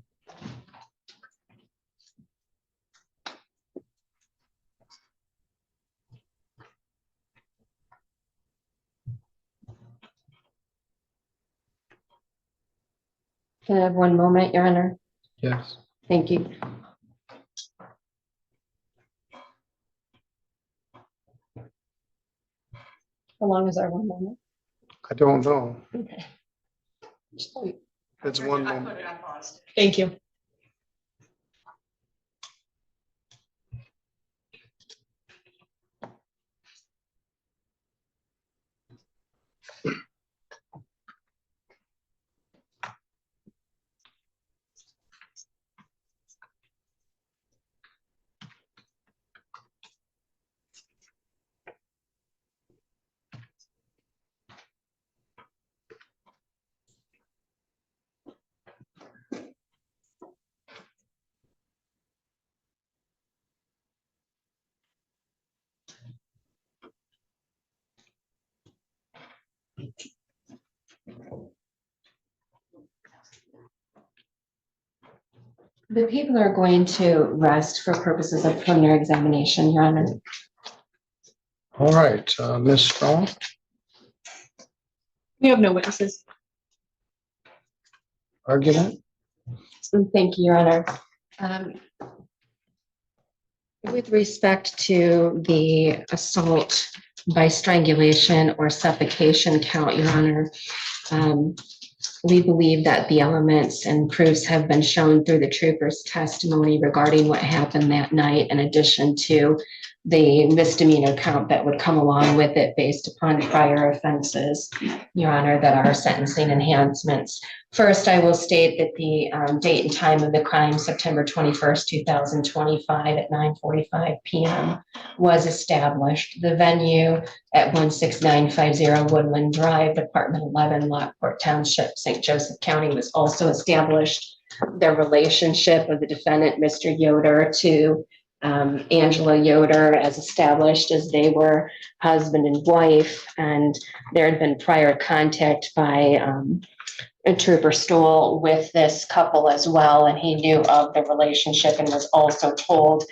Can I have one moment, Your Honor? Yes. Thank you. How long is our one moment? I don't know. Okay. It's one moment. Thank you. The people are going to rest for purposes of preliminary examination, Your Honor. All right, Ms. Strong. We have no witnesses. Argument. Thank you, Your Honor. With respect to the assault by strangulation or suffocation count, Your Honor, we believe that the elements and proofs have been shown through the trooper's testimony regarding what happened that night, in addition to the misdemeanor count that would come along with it based upon prior offenses, Your Honor, that are sentencing enhancements. First, I will state that the date and time of the crime, September 21st, 2025 at 9:45 p.m. was established. The venue at 16950 Woodland Drive, Department 11, Lockport Township, St. Joseph County was also established. The relationship of the defendant, Mr. Yoder, to Angela Yoder, as established as they were husband and wife, and there had been prior contact by Trooper Stoll with this couple as well, and he knew of the relationship and was also told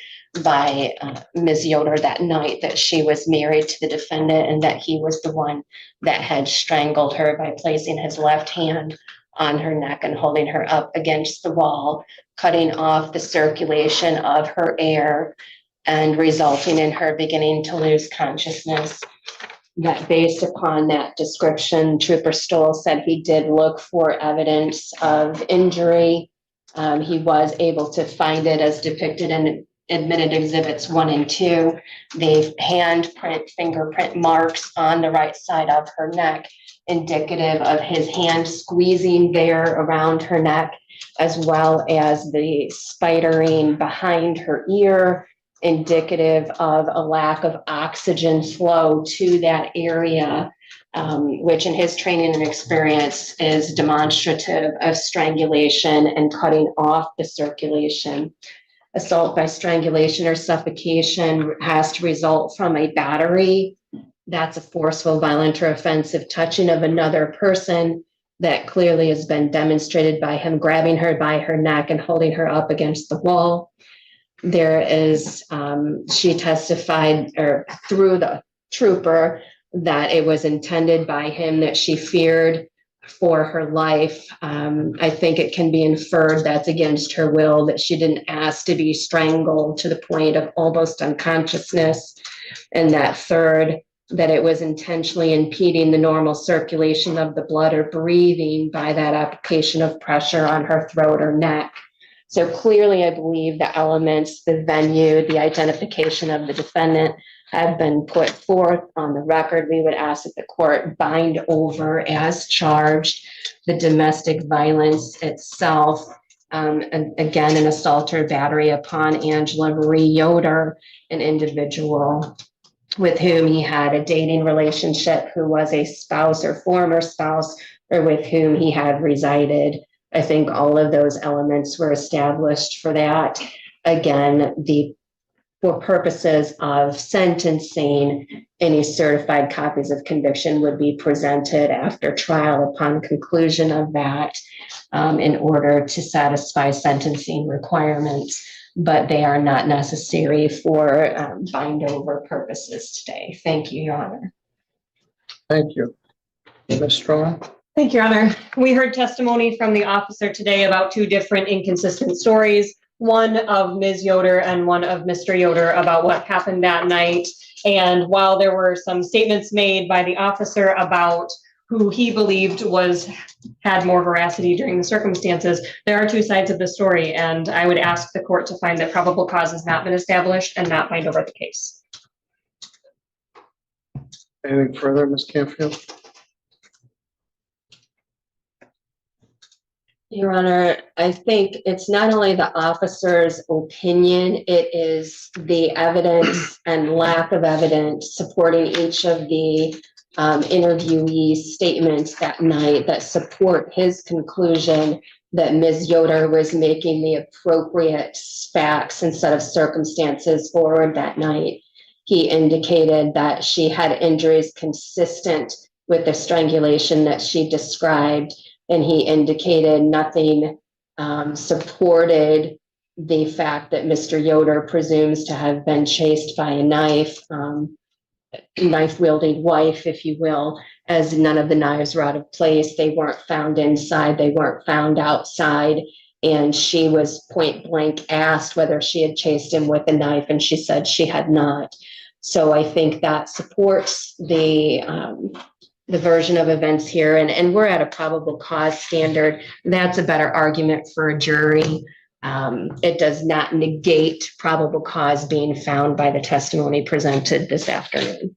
by Ms. Yoder that night that she was married to the defendant and that he was the one that had strangled her by placing his left hand on her neck and holding her up against the wall, cutting off the circulation of her air and resulting in her beginning to lose consciousness. That based upon that description, Trooper Stoll said he did look for evidence of injury. He was able to find it as depicted in admitted exhibits 1 and 2, the handprint, fingerprint marks on the right side of her neck, indicative of his hand squeezing there around her neck, as well as the spidering behind her ear, indicative of a lack of oxygen flow to that area, which in his training and experience is demonstrative of strangulation and cutting off the circulation. Assault by strangulation or suffocation has to result from a battery. That's a forceful, violent, or offensive touching of another person that clearly has been demonstrated by him grabbing her by her neck and holding her up against the wall. There is, she testified or through the trooper that it was intended by him that she feared for her life. I think it can be inferred that's against her will, that she didn't ask to be strangled to the point of almost unconsciousness. And that third, that it was intentionally impeding the normal circulation of the blood or breathing by that application of pressure on her throat or neck. So clearly, I believe the elements, the venue, the identification of the defendant have been put forth on the record. We would ask that the court bind over as charged the domestic violence itself. And again, an assault or battery upon Angela Marie Yoder, an individual with whom he had a dating relationship, who was a spouse or former spouse, or with whom he had resided. I think all of those elements were established for that. Again, for purposes of sentencing, any certified copies of conviction would be presented after trial upon conclusion of that in order to satisfy sentencing requirements, but they are not necessary for bind over purposes today. Thank you, Your Honor. Thank you. Ms. Strong? Thank you, Your Honor. We heard testimony from the officer today about two different inconsistent stories, one of Ms. Yoder and one of Mr. Yoder about what happened that night. And while there were some statements made by the officer about who he believed had more veracity during the circumstances, there are two sides of the story, and I would ask the court to find that probable cause has not been established and not bind over the case. Anything further, Ms. Canfield? Your Honor, I think it's not only the officer's opinion, it is the evidence and lack of evidence supporting each of the interviewees' statements that night that support his conclusion that Ms. Yoder was making the appropriate facts instead of circumstances forward that night. He indicated that she had injuries consistent with the strangulation that she described, and he indicated nothing supported the fact that Mr. Yoder presumes to have been chased by a knife-wielding wife, if you will, as none of the knives were out of place. They weren't found inside, they weren't found outside, and she was point blank asked whether she had chased him with a knife, and she said she had not. So I think that supports the version of events here, and we're at a probable cause standard. That's a better argument for a jury. It does not negate probable cause being found by the testimony presented this afternoon.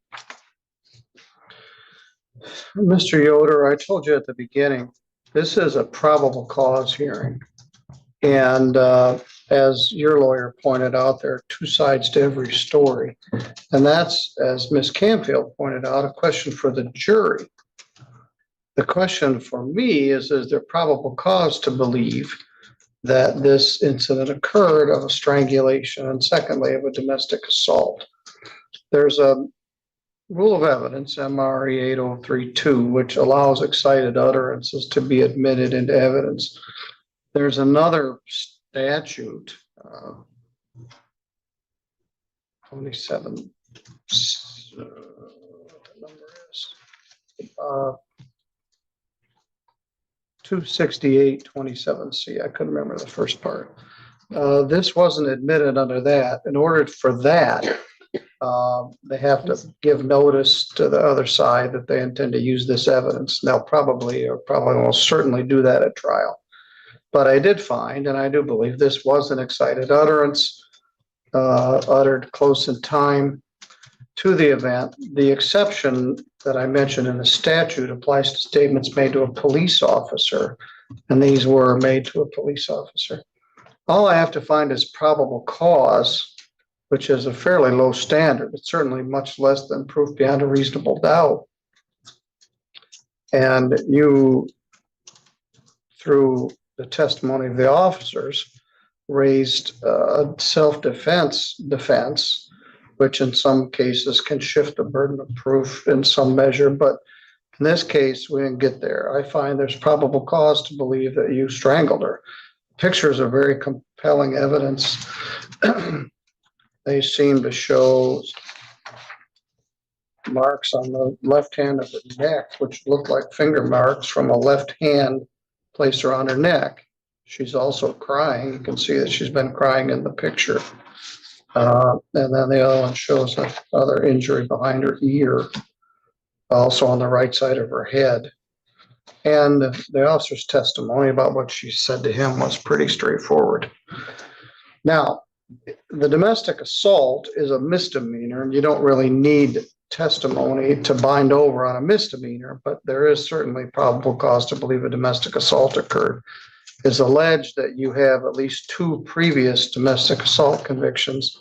Mr. Yoder, I told you at the beginning, this is a probable cause hearing. And as your lawyer pointed out, there are two sides to every story. And that's, as Ms. Canfield pointed out, a question for the jury. The question for me is there probable cause to believe that this incident occurred of a strangulation, and secondly, of a domestic assault? There's a rule of evidence, MRE 8032, which allows excited utterances to be admitted into evidence. There's another statute, 27, what the number is, 268-27C. I couldn't remember the first part. This wasn't admitted under that. In order for that, they have to give notice to the other side that they intend to use this evidence. They'll probably will certainly do that at trial. But I did find, and I do believe, this was an excited utterance, uttered close in time to the event. The exception that I mentioned in the statute applies to statements made to a police officer, and these were made to a police officer. All I have to find is probable cause, which is a fairly low standard. It's certainly much less than proof beyond a reasonable doubt. And you, through the testimony of the officers, raised self-defense, which in some cases can shift the burden of proof in some measure. But in this case, we didn't get there. I find there's probable cause to believe that you strangled her. Pictures are very compelling evidence. They seem to show marks on the left hand of the neck, which look like finger marks from a left hand placed around her neck. She's also crying. You can see that she's been crying in the picture. And then the other one shows another injury behind her ear, also on the right side of her head. And the officer's testimony about what she said to him was pretty straightforward. Now, the domestic assault is a misdemeanor, and you don't really need testimony to bind over on a misdemeanor, but there is certainly probable cause to believe a domestic assault occurred. It's alleged that you have at least 2 previous domestic assault convictions.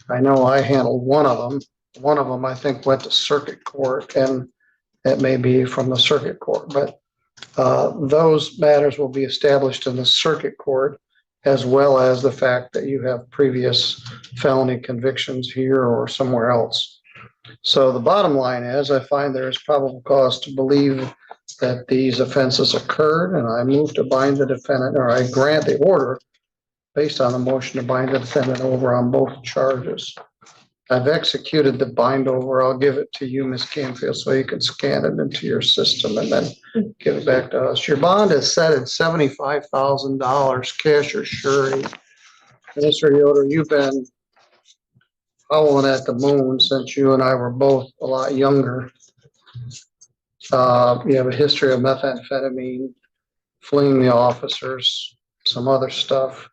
I know I handled one of them. One of them, I think, went to circuit court, and it may be from the circuit court, but those matters will be established in the circuit court, as well as the fact that you have previous felony convictions here or somewhere else. So the bottom line is, I find there is probable cause to believe that these offenses occurred, and I move to bind the defendant, or I grant the order based on the motion to bind the defendant over on both charges. I've executed the bind over. I'll give it to you, Ms. Canfield, so you can scan it into your system and then give it back to us. Your bond is set at $75,000 cash or surety. Mr. Yoder, you've been howling at the moon since you and I were both a lot younger. You have a history of methamphetamine, fleeing the officers, some other stuff.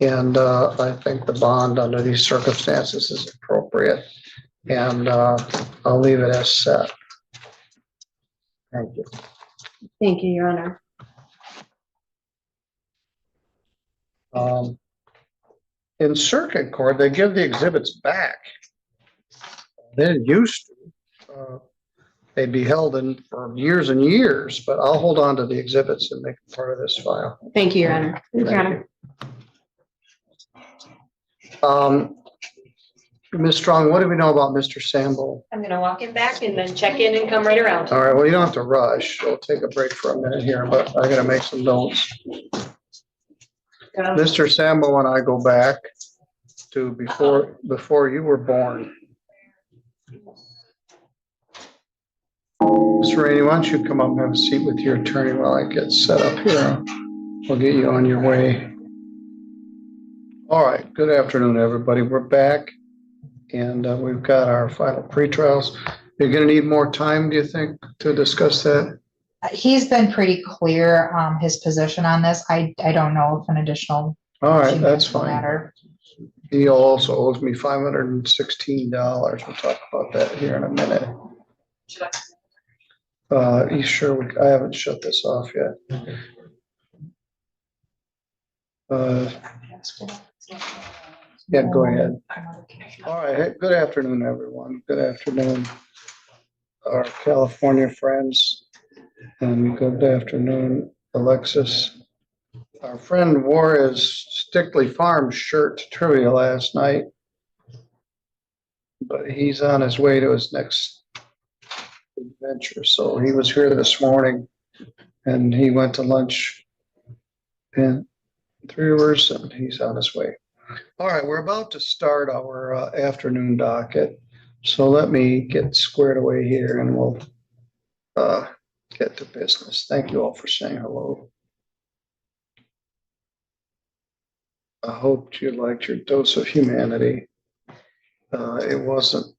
And I think the bond under these circumstances is appropriate. And I'll leave it as set. Thank you. Thank you, Your Honor. In circuit court, they give the exhibits back. They didn't used to. They'd be held in for years and years, but I'll hold on to the exhibits and make them part of this file. Thank you, Your Honor. Your Honor. Ms. Strong, what do we know about Mr. Sample? I'm gonna walk it back and then check in and come right around. All right, well, you don't have to rush. We'll take a break for a minute here, but I gotta make some notes. Mr. Sample and I go back to before you were born. Ms. Rainey, why don't you come up and have a seat with your attorney while I get set up here? We'll get you on your way. All right, good afternoon, everybody. We're back, and we've got our final pretrials. You're gonna need more time, do you think, to discuss that? He's been pretty clear, his position on this. I don't know if an additional All right, She that's has the fine. matter. He also owes me $516. We'll talk about that here in a minute. You sure? I haven't shut this off yet. Yeah, go ahead. All right. Hey, good afternoon, everyone. Good afternoon, our California friends, and good afternoon, Alexis. Our friend wore his Stickley Farm shirt to trivia last night, but he's on his way to his next adventure. So he was here this morning, and he went to lunch in Three Rivers, and he's on his way. All right, we're about to start our afternoon docket. So let me get squared away here and we'll get to business. Thank you all for saying hello. I hope you liked your dose of humanity. It wasn't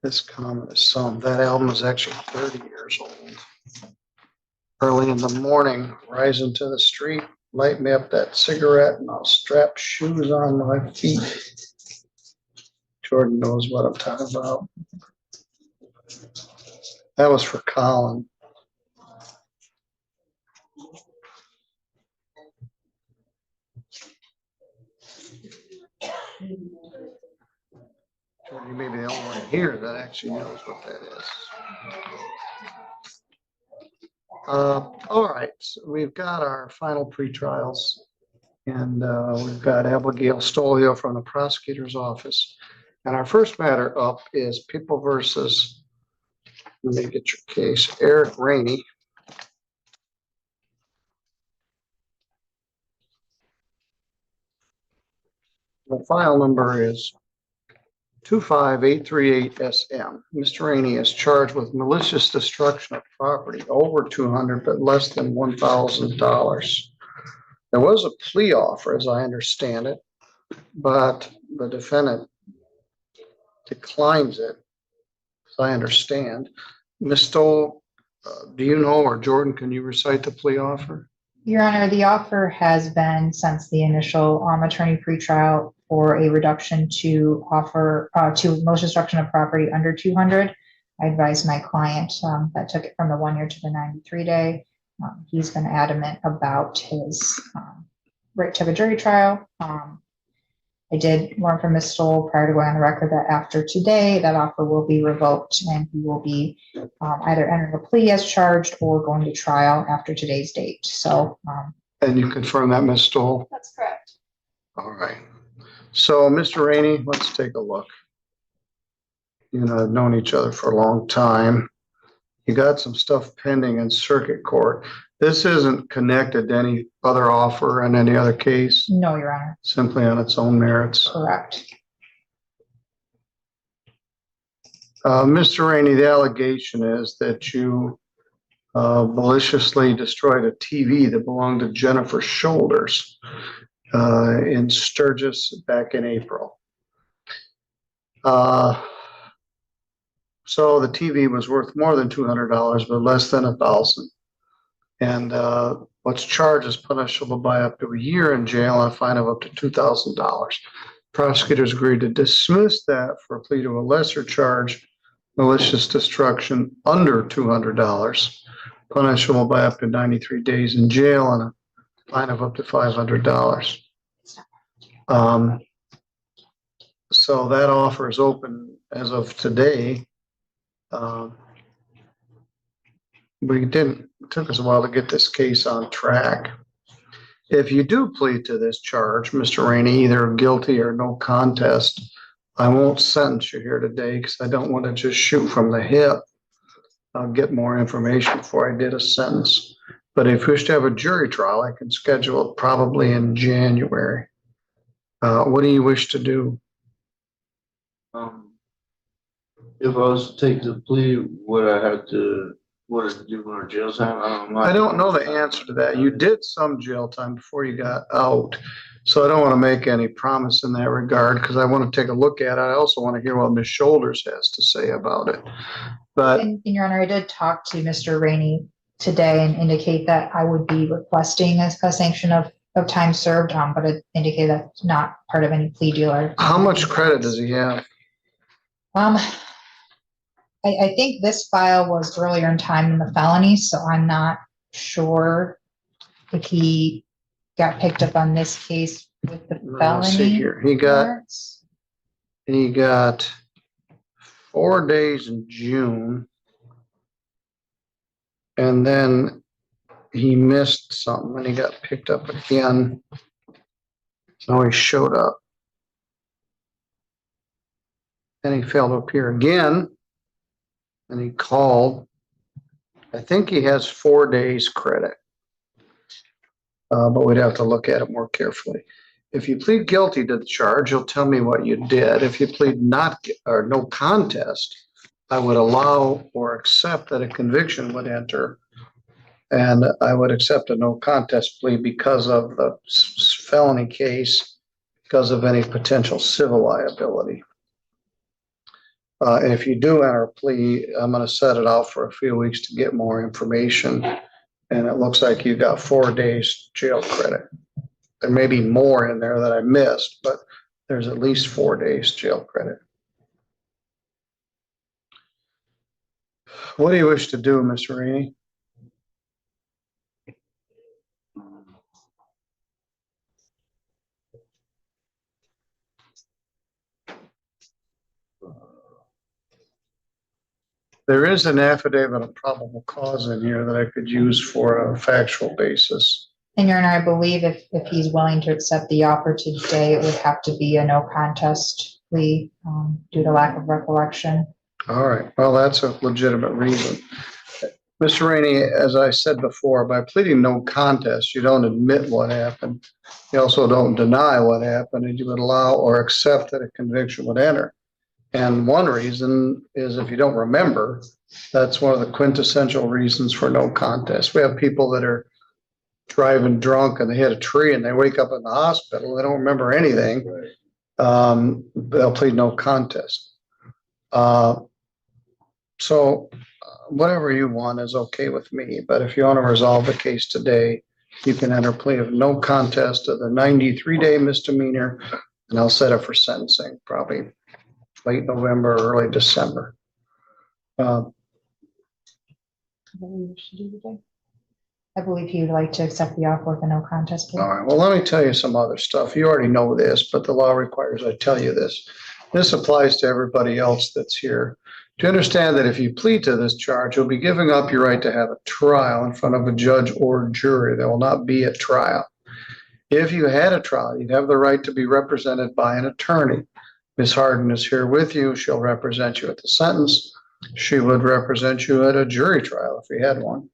as common as some. That album is actually 30 years old. Early in the morning, rise into the street, light me up that cigarette, and I'll strap shoes on my feet. Jordan knows what I'm talking about. That was for Colin. Jordan, you may be the only one here that actually knows what that is. All right, so we've got our final pretrials, and we've got Abigail Stolio from the prosecutor's office. And our first matter up is People versus, let me get your case, Eric Rainey. The file number is 25838SM. Mr. Rainey is charged with malicious destruction of property over $200, but less than $1,000. There was a plea offer, as I understand it, but the defendant declines it, as I understand. Ms. Stoll, do you know, or Jordan, can you recite the plea offer? Your Honor, the offer has been since the initial attorney pretrial for a reduction to offer to malicious destruction of property under 200. I advised my client that took it from the 1 year to the 93-day. He's been adamant about his right to have a jury trial. I did learn from Ms. Stoll prior to going on the record that after today, that offer will be revoked and he will be either entering a plea as charged or going to trial after today's date. So. And you confirm that, Ms. Stoll? That's correct. All right. So, Mr. Rainey, let's take a look. You know, I've known each other for a long time. You got some stuff pending in circuit court. This isn't connected to any other offer in any other case? No, Your Honor. Simply on its own merits? Correct. Mr. Rainey, the allegation is that you maliciously destroyed a TV that belonged to Jennifer Shoulders in Sturgis back in April. So the TV was worth more than $200, but less than $1,000. And what's charged is punishable by up to a year in jail and a fine of up to $2,000. Prosecutors agreed to dismiss that for a plea to a lesser charge, malicious destruction under $200, punishable by up to 93 days in jail and a fine of up to $500. So that offer is open as of today. It took us a while to get this case on track. If you do plead to this charge, Mr. Rainey, either guilty or no contest, I won't sentence you here today because I don't want to just shoot from the hip. I'll get more information before I did a sentence. But if you wish to have a jury trial, I can schedule it probably in January. What do you wish to do? If I was to take the plea, would I have to, what is it, do more jail time? I don't know the answer to that. You did some jail time before you got out. So I don't want to make any promise in that regard because I want to take a look at it. I also want to hear what Ms. Shoulders has to say about it. But And Your Honor, I did talk to Mr. Rainey today and indicate that I would be requesting a sanction of time served, but it indicated that's not part of any plea deal or. How much credit does he have? I think this file was earlier in time in the felony, so I'm not sure if he got picked up on this case with the Let's see felony. here. warrants. He got 4 days in June. And then he missed something and he got picked up again. So he showed up. Then he failed to appear again. And he called. I think he has 4 days credit. But we'd have to look at it more carefully. If you plead guilty to the charge, you'll tell me what you did. If you plead no contest, I would allow or accept that a conviction would enter. And I would accept a no contest plea because of the felony case, because of any potential civil liability. And if you do enter a plea, I'm going to set it out for a few weeks to get more information. And it looks like you got 4 days jail credit. There may be more in there that I missed, but there's at least 4 days jail credit. What do you wish to do, Mr. Rainey? There is an affidavit of probable cause in here that I could use for a factual basis. And Your Honor, I believe if he's willing to accept the offer today, it would have to be a no contest plea due to lack of recollection. All right. Well, that's a legitimate reason. Mr. Rainey, as I said before, by pleading no contest, you don't admit what happened. You also don't deny what happened, and you would allow or accept that a conviction would enter. And one reason is if you don't remember, that's one of the quintessential reasons for no contest. We have people that are driving drunk and they hit a tree and they wake up in the hospital. They don't remember anything. They'll plead no contest. So whatever you want is okay with me. But if you want to resolve the case today, you can enter a plea of no contest to the 93-day misdemeanor, and I'll set it for sentencing, probably late November, early December. I believe he would like to accept the offer with a no contest plea. All right, well, let me tell you some other stuff. You already know this, but the law requires I tell you this. This applies to everybody else that's here. To understand that if you plead to this charge, you'll be giving up your right to have a trial in front of a judge or jury. There will not be a trial. If you had a trial, you'd have the right to be represented by an attorney. Ms. Harden is here with you. She'll represent you at the sentence. She would represent you at a jury trial if you had one.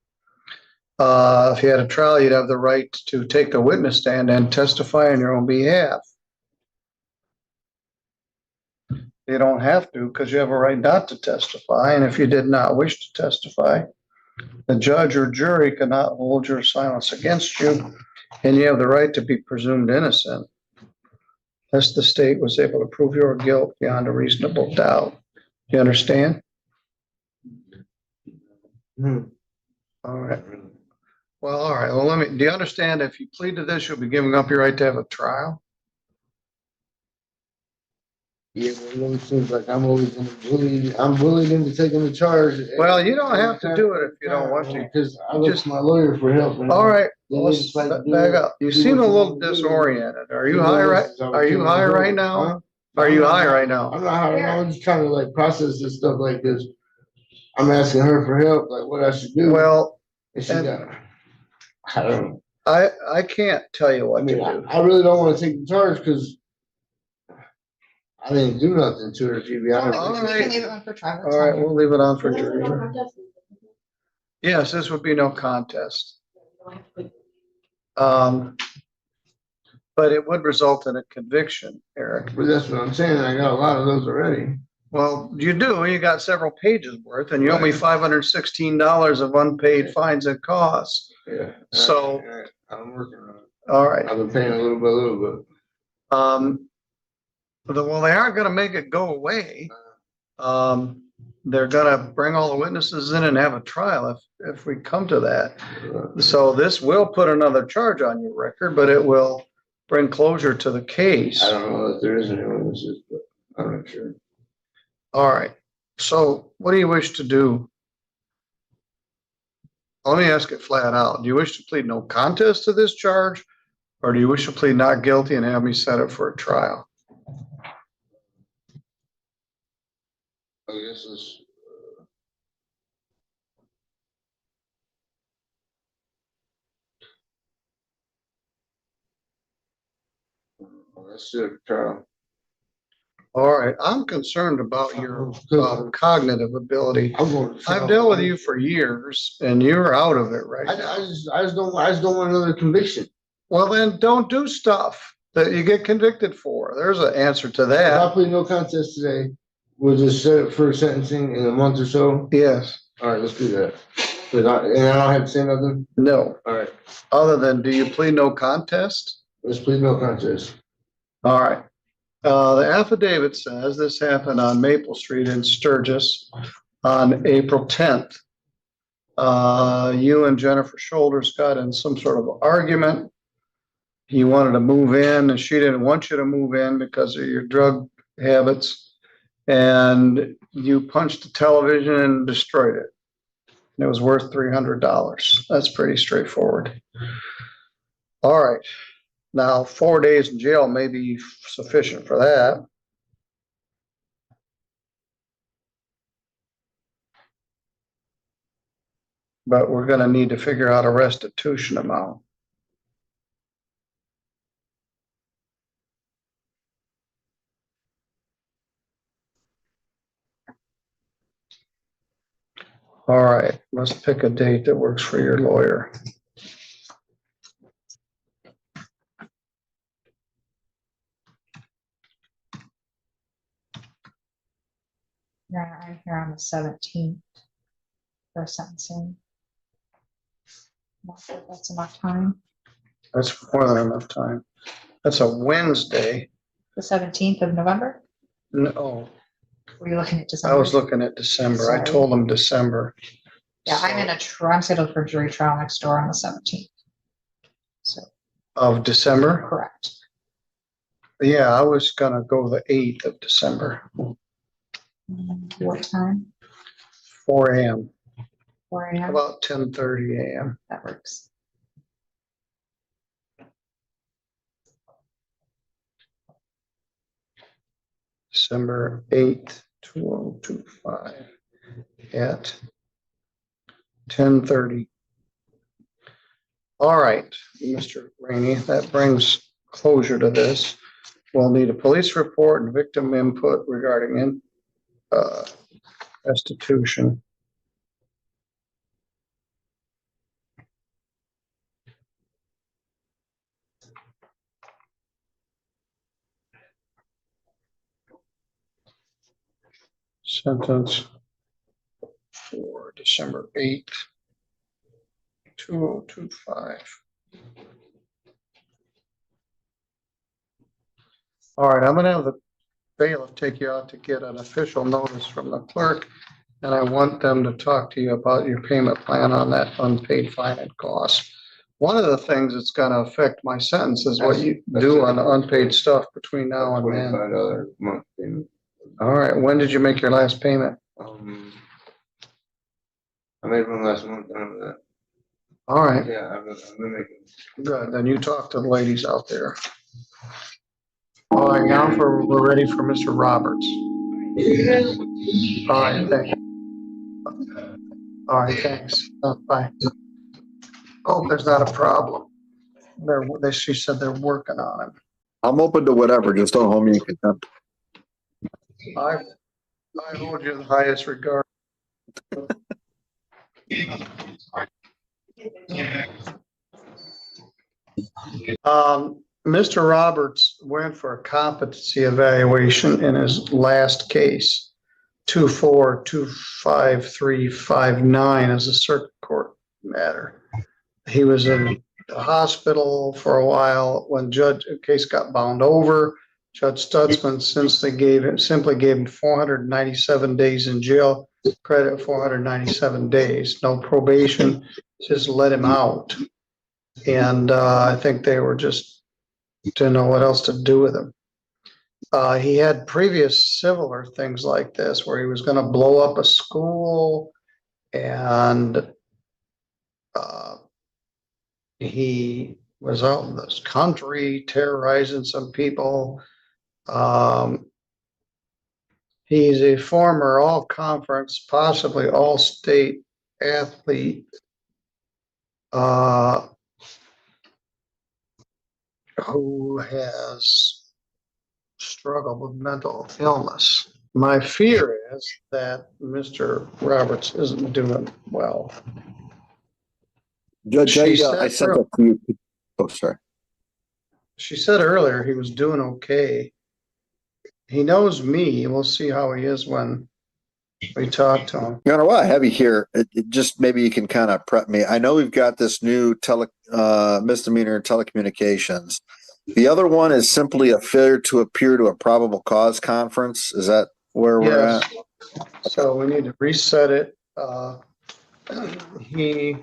If you had a trial, you'd have the right to take the witness stand and testify on your own behalf. You don't have to because you have a right not to testify. And if you did not wish to testify, the judge or jury cannot hold your silence against you, and you have the right to be presumed innocent unless the state was able to prove your guilt beyond a reasonable doubt. You understand? All right. Well, all right. Well, do you understand if you plead to this, you'll be giving up your right to have a trial? Yeah, well, it seems like I'm always gonna bully, I'm bullied into taking the charge. Well, you don't have to do it if you don't want to. Because I look to my lawyer for help. man. All right, They let's just like to do back it. up. You Do seem what a you little wanna do. disoriented. Are you You high know, right? this is how Are you we high do it. right now? Huh? Are you high right now? I'm not high right now. I'm just trying to like process this stuff like this. I'm asking her for help, like what I should do. Well, And she and- got, I don't know. I can't tell you I what to mean, do. I really don't want to take the charge because I didn't do nothing to her, to be honest. All We can right. leave it on for trial. All right, we'll leave it on for jury. Yes, this would be no contest. But it would result in a conviction, Eric. But that's what I'm saying. I got a lot of those already. Well, you do. You got several pages worth, and you owe me $516 of unpaid fines and costs. Yeah. So- All right. I'm working on it. All right. I've been paying a little bit. Well, they aren't going to make it go away. they're gonna bring all the witnesses in and have a trial if we come to that. So this will put another charge on your record, but it will bring closure to the case. I don't know if there is any witnesses, but I'm not sure. All right, so what do you wish to do? Let me ask it flat out. Do you wish to plead no contest to this charge? Or do you wish to plead not guilty and have me set up for a trial? I guess it's. Let's do a trial. All right, I'm concerned about your cognitive ability. I'm going to trial. I've dealt with you for years and you're out of it right I now. just don't want another conviction. Well, then don't do stuff that you get convicted for. There's an answer to If I that. plead no contest today, we'll just set it for sentencing in a month or so. Yes, All right, let's do that. And I don't have to say nothing? no. All right, Other than, do you plead no contest? let's plead no contest. All right. The affidavit says this happened on Maple Street in Sturgis on April 10th. You and Jennifer Shoulders got in some sort of argument. You wanted to move in and she didn't want you to move in because of your drug habits. And you punched the television and destroyed it. And it was worth $300. That's pretty straightforward. All right. Now, 4 days in jail may be sufficient for that. But we're gonna need to figure out a restitution amount. All right, let's pick a date that works for your lawyer. Yeah, I'm here on the 17th for sentencing. Not sure if that's enough time. That's more than enough time. That's a Wednesday. The 17th of November? No, Were you looking at I December? was looking at December. I Sorry. told them December. Yeah, I'm scheduled for jury trial next door on the 17th. So, Of December? correct. Yeah, I was gonna go the 8th of December, What time? 4 AM, 4 a.m.? about 10:30 AM. That works. December 8th, 2025 at 10:30. All right, Mr. Rainey, that brings closure to this. We'll need a police report and victim input regarding restitution. Sentence for December 8th, 2025. All right, I'm gonna have the bailiff take you out to get an official notice from the clerk. And I want them to talk to you about your payment plan on that unpaid fine and cost. One of the things that's gonna affect my sentence is what you do on the unpaid stuff between now and then. $25 a month payment. All right, when did you make your last payment? I made one last month, I remember that. All right, Yeah, I've been making. good. Then you talk to the ladies out there. All right, now we're ready for Mr. Roberts. All right, thanks. All right, thanks. Bye. Oh, there's not a problem. She said they're working on it. I'm open to whatever, just don't hold me in contempt. I hold you in the highest regard. Mr. Roberts went for a competency evaluation in his last case. 24-25359 as a circuit court matter. He was in the hospital for a while when the case got bound over. Judge Stutzman, since simply gave him 497 days in jail, credit 497 days, no probation, just let him out. And I think they were just didn't know what else to do with him. He had previous similar things like this where he was going to blow up a school and he was out in this country terrorizing some people. He's a former all-conference, possibly all-state athlete who has struggled with mental illness. My fear is that Mr. Roberts isn't doing well. Judge, I sent that to you. Oh, sorry. She said earlier he was doing okay. He knows me. We'll see how he is when we talk to him. Your Honor, while I have you here, it just maybe you can kind of prep me. I know we've got this new misdemeanor telecommunications. The other one is simply a failure to appear to a probable cause conference. Is that where we're at? So we need to reset it. He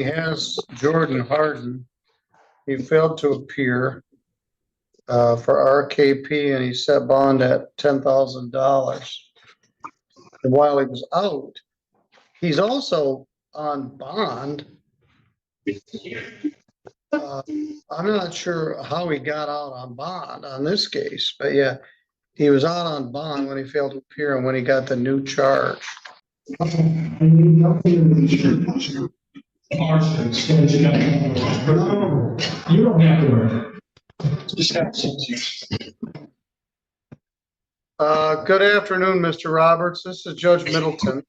has Jordan Harden. He failed to appear for RKP and he set bond at $10,000. And while he was out, he's also on bond. I'm not sure how he got out on bond on this case, but yeah, he was out on bond when he failed to appear and when he got the new charge. You don't have to worry. Good afternoon, Mr. Roberts. This is Judge Middleton.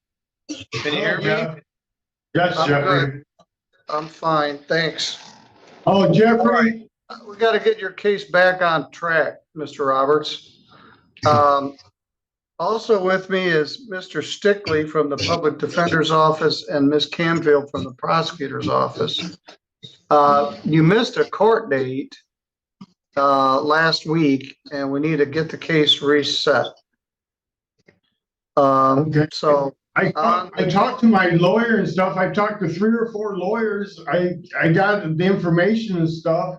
Can you hear me? Yes, I'm Jeffrey. good. I'm fine, thanks. Oh, Jeffrey. We got to get your case back on track, Mr. Roberts. Also with me is Mr. Stickley from the Public Defender's Office and Ms. Camfield from the Prosecutor's Office. You missed a court date last week, and we need to get the case reset. Okay. So I talked to my lawyer and stuff. I talked to 3 or 4 lawyers. I got the information and stuff.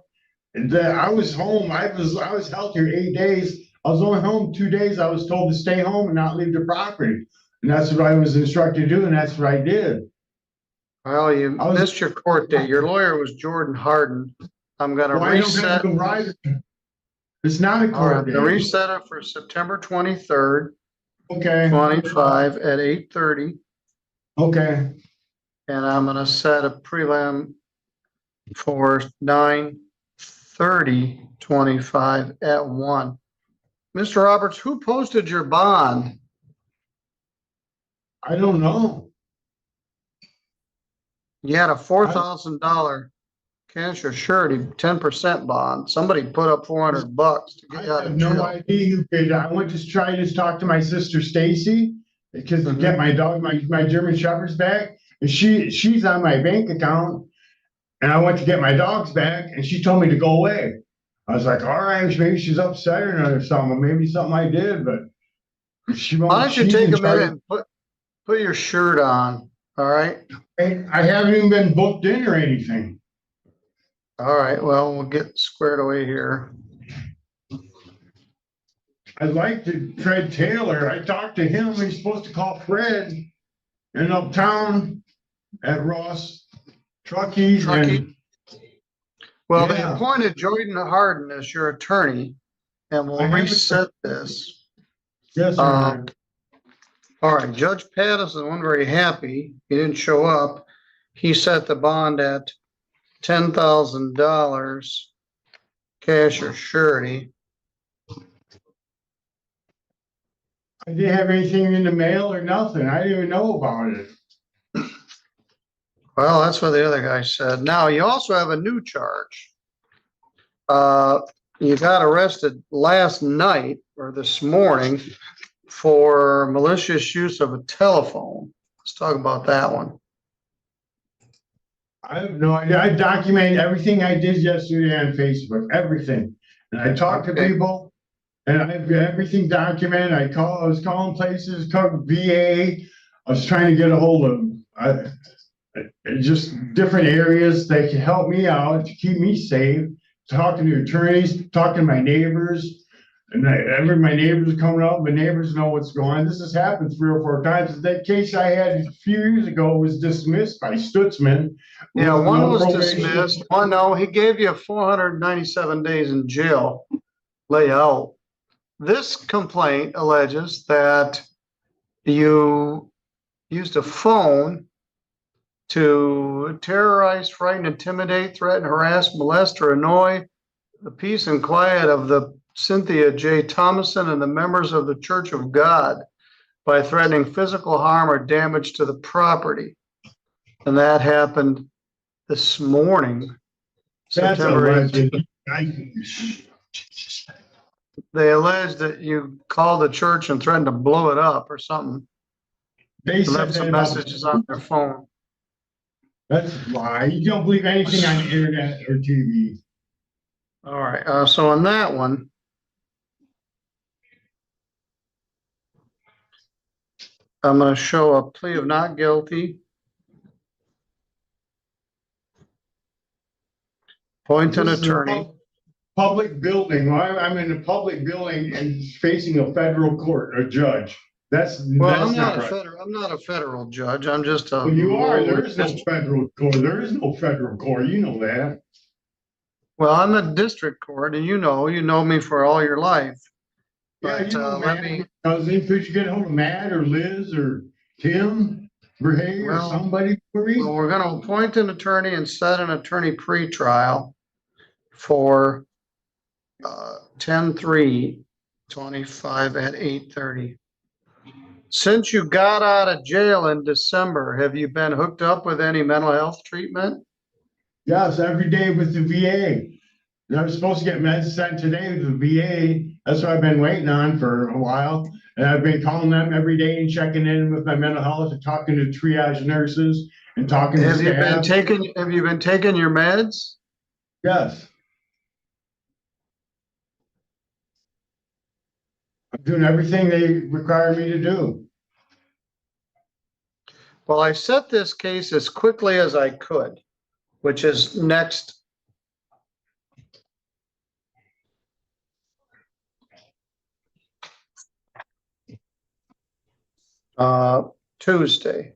And I was home. I was held here 8 days. I was only home 2 days. I was told to stay home and not leave the property. And that's what I was instructed to do, and that's what I did. Well, you missed your court date. Your lawyer was Jordan Harden. I'm going to reset. It's not a court date. To reset it for September 23rd. Okay. 25 at 8:30. Okay. And I'm going to set a prelim for 9:30, 25 at 1. Mr. Roberts, who posted your bond? I don't know. You had a $4,000 cash or surety, 10% bond. Somebody put up $400 to get you out of jail. No idea who did. I went to try to talk to my sister Stacy because to get my dog, my German Shepherds back. And she's on my bank account. And I went to get my dogs back and she told me to go away. I was like, all right, maybe she's upset or something. Maybe something I did, but she won't. Why don't you take a minute and put your shirt on? All right. I haven't even been booked in or anything. All right. Well, we'll get squared away here. I'd like to Fred Taylor. I talked to him. He's supposed to call Fred in uptown at Ross Truckies. Well, they appointed Jordan Harden as your attorney, and we'll reset this. Yes, sir. All right, Judge Patterson wasn't very happy. He didn't show up. He set the bond at $10,000 cash or surety. I didn't have anything in the mail or nothing. I didn't even know about it. Well, that's what the other guy said. Now, you also have a new charge. You got arrested last night or this morning for malicious use of a telephone. Let's talk about that one. I have no idea. I document everything I did yesterday on Facebook, everything. And I talked to Okay. people and I've got everything documented. I was calling places, called VA. I was trying to get a hold of, just different areas that can help me out to keep me safe, talking to attorneys, talking to my neighbors. And my neighbors are coming up, my neighbors know what's going on. This has happened 3 or 4 times. That case I had a few years ago was dismissed by Stutzman. Yeah, with one no was probation. dismissed. One, no, he gave you 497 days in jail layout. This complaint alleges that you used a phone to terrorize, frighten, intimidate, threaten, harass, molest, or annoy the peace and quiet of the Cynthia J. Thomason and the members of the Church of God by threatening physical harm or damage to the property. And that happened this morning, That's September alleged. 18th. They allege that you called the church and threatened to blow it up or something. They They said left that some about- messages on their phone. That's why you don't believe anything on the internet or TV. All right, so on that one, I'm gonna show a plea of not guilty. Appoint an This is a attorney. Public building. I'm in a public building and facing a federal court, a judge. That's Well, not right. I'm not a federal judge. I'm just a. Well, you are. There is no lowly- federal court. There is no federal court. You know that. Well, I'm a district court and you know me for all your life. Yeah, But, you know, let man. me, Cousin, could you get a hold of Matt or Liz or Tim Verhey or Well- somebody for me? well, we're gonna appoint an attorney and set an attorney pretrial for 10/3/25 at 8:30. Since you got out of jail in December, have you been hooked up with any mental health treatment? Yes, every day with the VA. I was supposed to get meds sent today with the VA. That's what I've been waiting on for a while. And I've been calling them every day and checking in with my mental health and talking to triage nurses and talking to Have you been staff. taking your meds? Yes. I'm doing everything they require me to do. Well, I set this case as quickly as I could, which is next. Tuesday.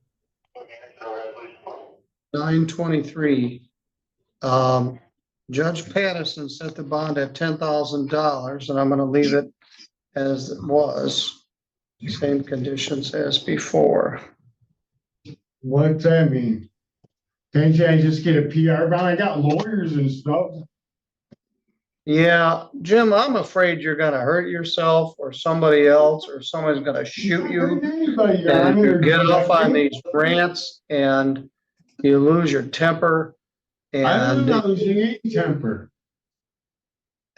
9/23. Judge Patterson set the bond at $10,000 and I'm gonna leave it as it was. Same conditions as before. What's that mean? Can't you just get a PR bond? I got lawyers and stuff. Yeah, Jim, I'm afraid you're gonna hurt yourself or somebody else, or someone's gonna shoot you. Anybody, Your And you Honor. get off on these rants and you lose your temper. I'm And, not losing any temper.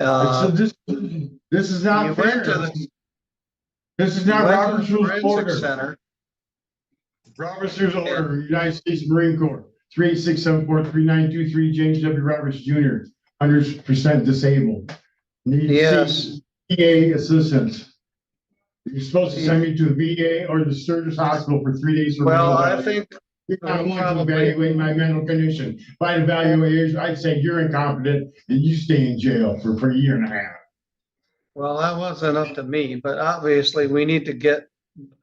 uh, This is you not went fair. to the- This is not went to Robert's the Rules forensic Order. center. Robert's Rules Order, United States Marine Corps, 386743923, James W. Roberts Jr., 100% disabled. Need Yes. VA assistance. You're supposed to send me to the VA or the Sturgis Hospital for 3 days. for Well, mental I health. think, You're not going to probably- evaluate my mental condition. If I evaluate, I'd say you're incompetent and you stay in jail for a year and a half. well, that wasn't up to me, but obviously we need to get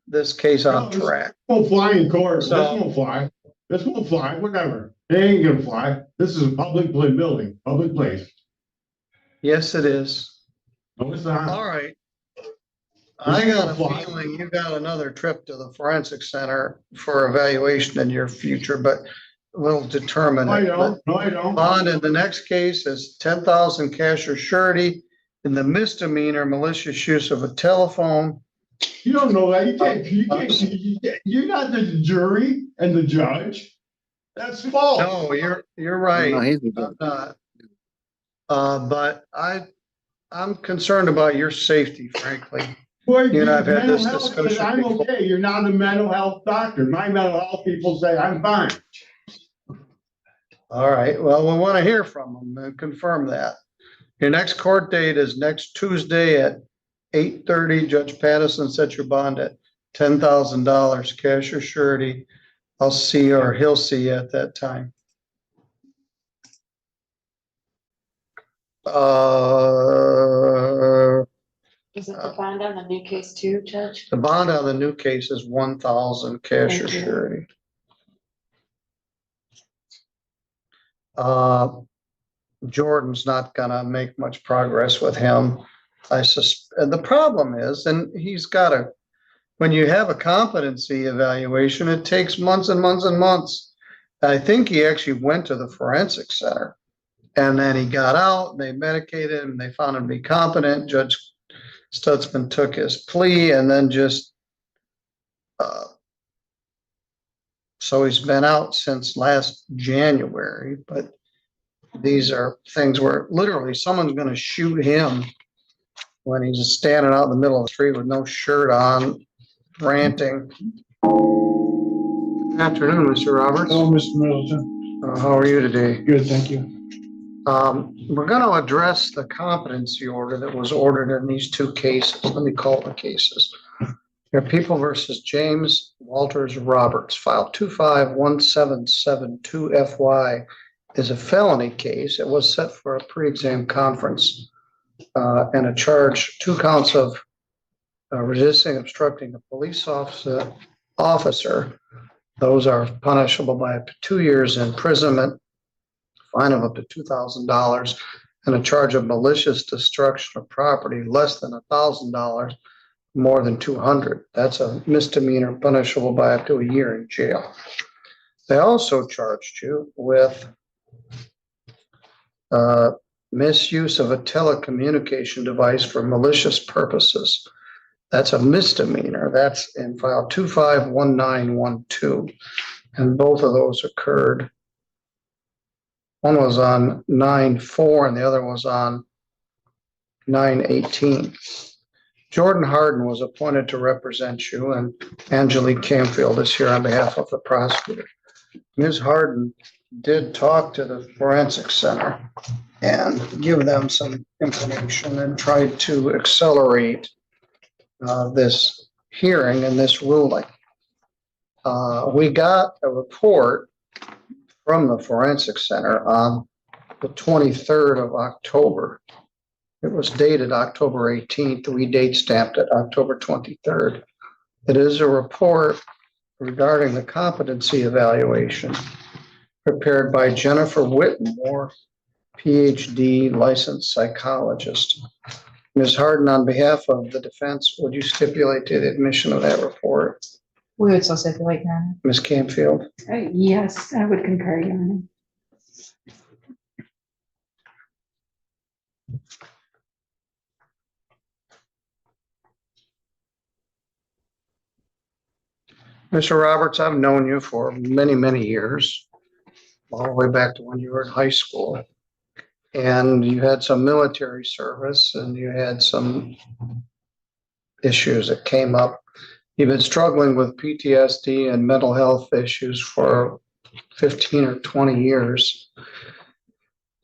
this case on No, track. Won't fly in court. This So- won't fly. This won't fly, whatever. It ain't gonna fly. This is a public building, public place. Yes, it is. No, it's not. All right. I got a Fly. feeling you got another trip to the forensic center for evaluation in your future, but we'll determine No, I it. don't. No, I don't. Bond in the next case is 10,000 cash or surety in the misdemeanor malicious use of a telephone. You don't know that. You're not the jury and the judge. That's false. No, you're right. No, he's the I'm judge. not. But I'm concerned about your safety, frankly. Boy, You and I have had mental this health says discussion I'm before. okay. You're not a mental health doctor. My mental health people say I'm fine. All right, well, we want to hear from them and confirm that. Your next court date is next Tuesday at 8:30. Judge Pattison set your bond at $10,000, cash or surety. I'll see you, or he'll see you at that time. Is it the bond on the new case too, Judge? The bond on the new case is 1,000, cash or Thank you. surety. Jordan's not gonna make much progress with him. And the problem is, and he's gotta, when you have a competency evaluation, it takes months and months and months. I think he actually went to the forensic center and then he got out, they medicated him, they found him to be competent. Judge Stutzman took his plea and then just, so he's been out since last January, but these are things where literally someone's gonna shoot him when he's just standing out in the middle of the street with no shirt on, ranting. Good afternoon, Mr. Roberts. Hello, Mr. Middleton. How are you today? Good, thank you. We're gonna address the competency order that was ordered in these two cases. Let me call the cases. They're People versus James Walters Roberts, file 251772 FY, is a felony case. It was set for a pre-exam conference and a charge, 2 counts of resisting, obstructing a police officer. Those are punishable by up to 2 years imprisonment, fine of up to $2,000, and a charge of malicious destruction of property less than $1,000, more than 200. That's a misdemeanor punishable by up to a year in jail. They also charged you with misuse of a telecommunication device for malicious purposes. That's a misdemeanor. That's in file 251912. And both of those occurred. One was on 9/4 and the other was on 9/18. Jordan Harden was appointed to represent you, and Angelique Camfield is here on behalf of the prosecutor. Ms. Harden did talk to the forensic center and give them some information and tried to accelerate this hearing and this ruling. We got a report from the forensic center on the 23rd of October. It was dated October 18th. We date stamped it October 23rd. It is a report regarding the competency evaluation prepared by Jennifer Whitmore, PhD, licensed psychologist. Ms. Harden, on behalf of the defense, would you stipulate to the admission of that report? We would so stipulate, Your Honor. Ms. Camfield? Yes, I would concur, Your Honor. Mr. Roberts, I've known you for many, many years, all the way back to when you were in high school. And you had some military service and you had some issues that came up. You've been struggling with PTSD and mental health issues for 15 or 20 years.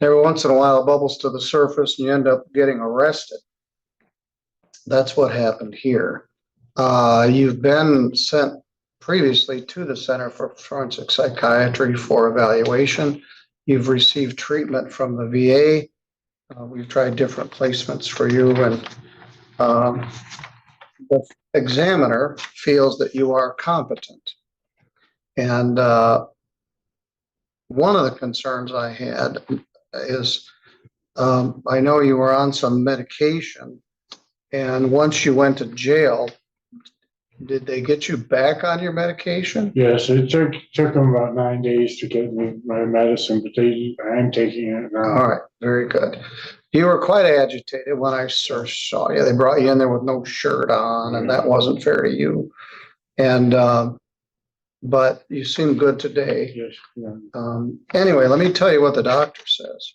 Every once in a while, it bubbles to the surface and you end up getting arrested. That's what happened here. You've been sent previously to the Center for Forensic Psychiatry for evaluation. You've received treatment from the VA. We've tried different placements for you, and the examiner feels that you are competent. And one of the concerns I had is I know you were on some medication, and once you went to jail, did they get you back on your medication? Yes, it took them about 9 days to get me my medicine, but I'm taking it now. All right, very good. You were quite agitated when I first saw you. They brought you in there with no shirt on, and that wasn't fair to you. And but you seem good today. Yes, yeah. Anyway, let me tell you what the doctor says.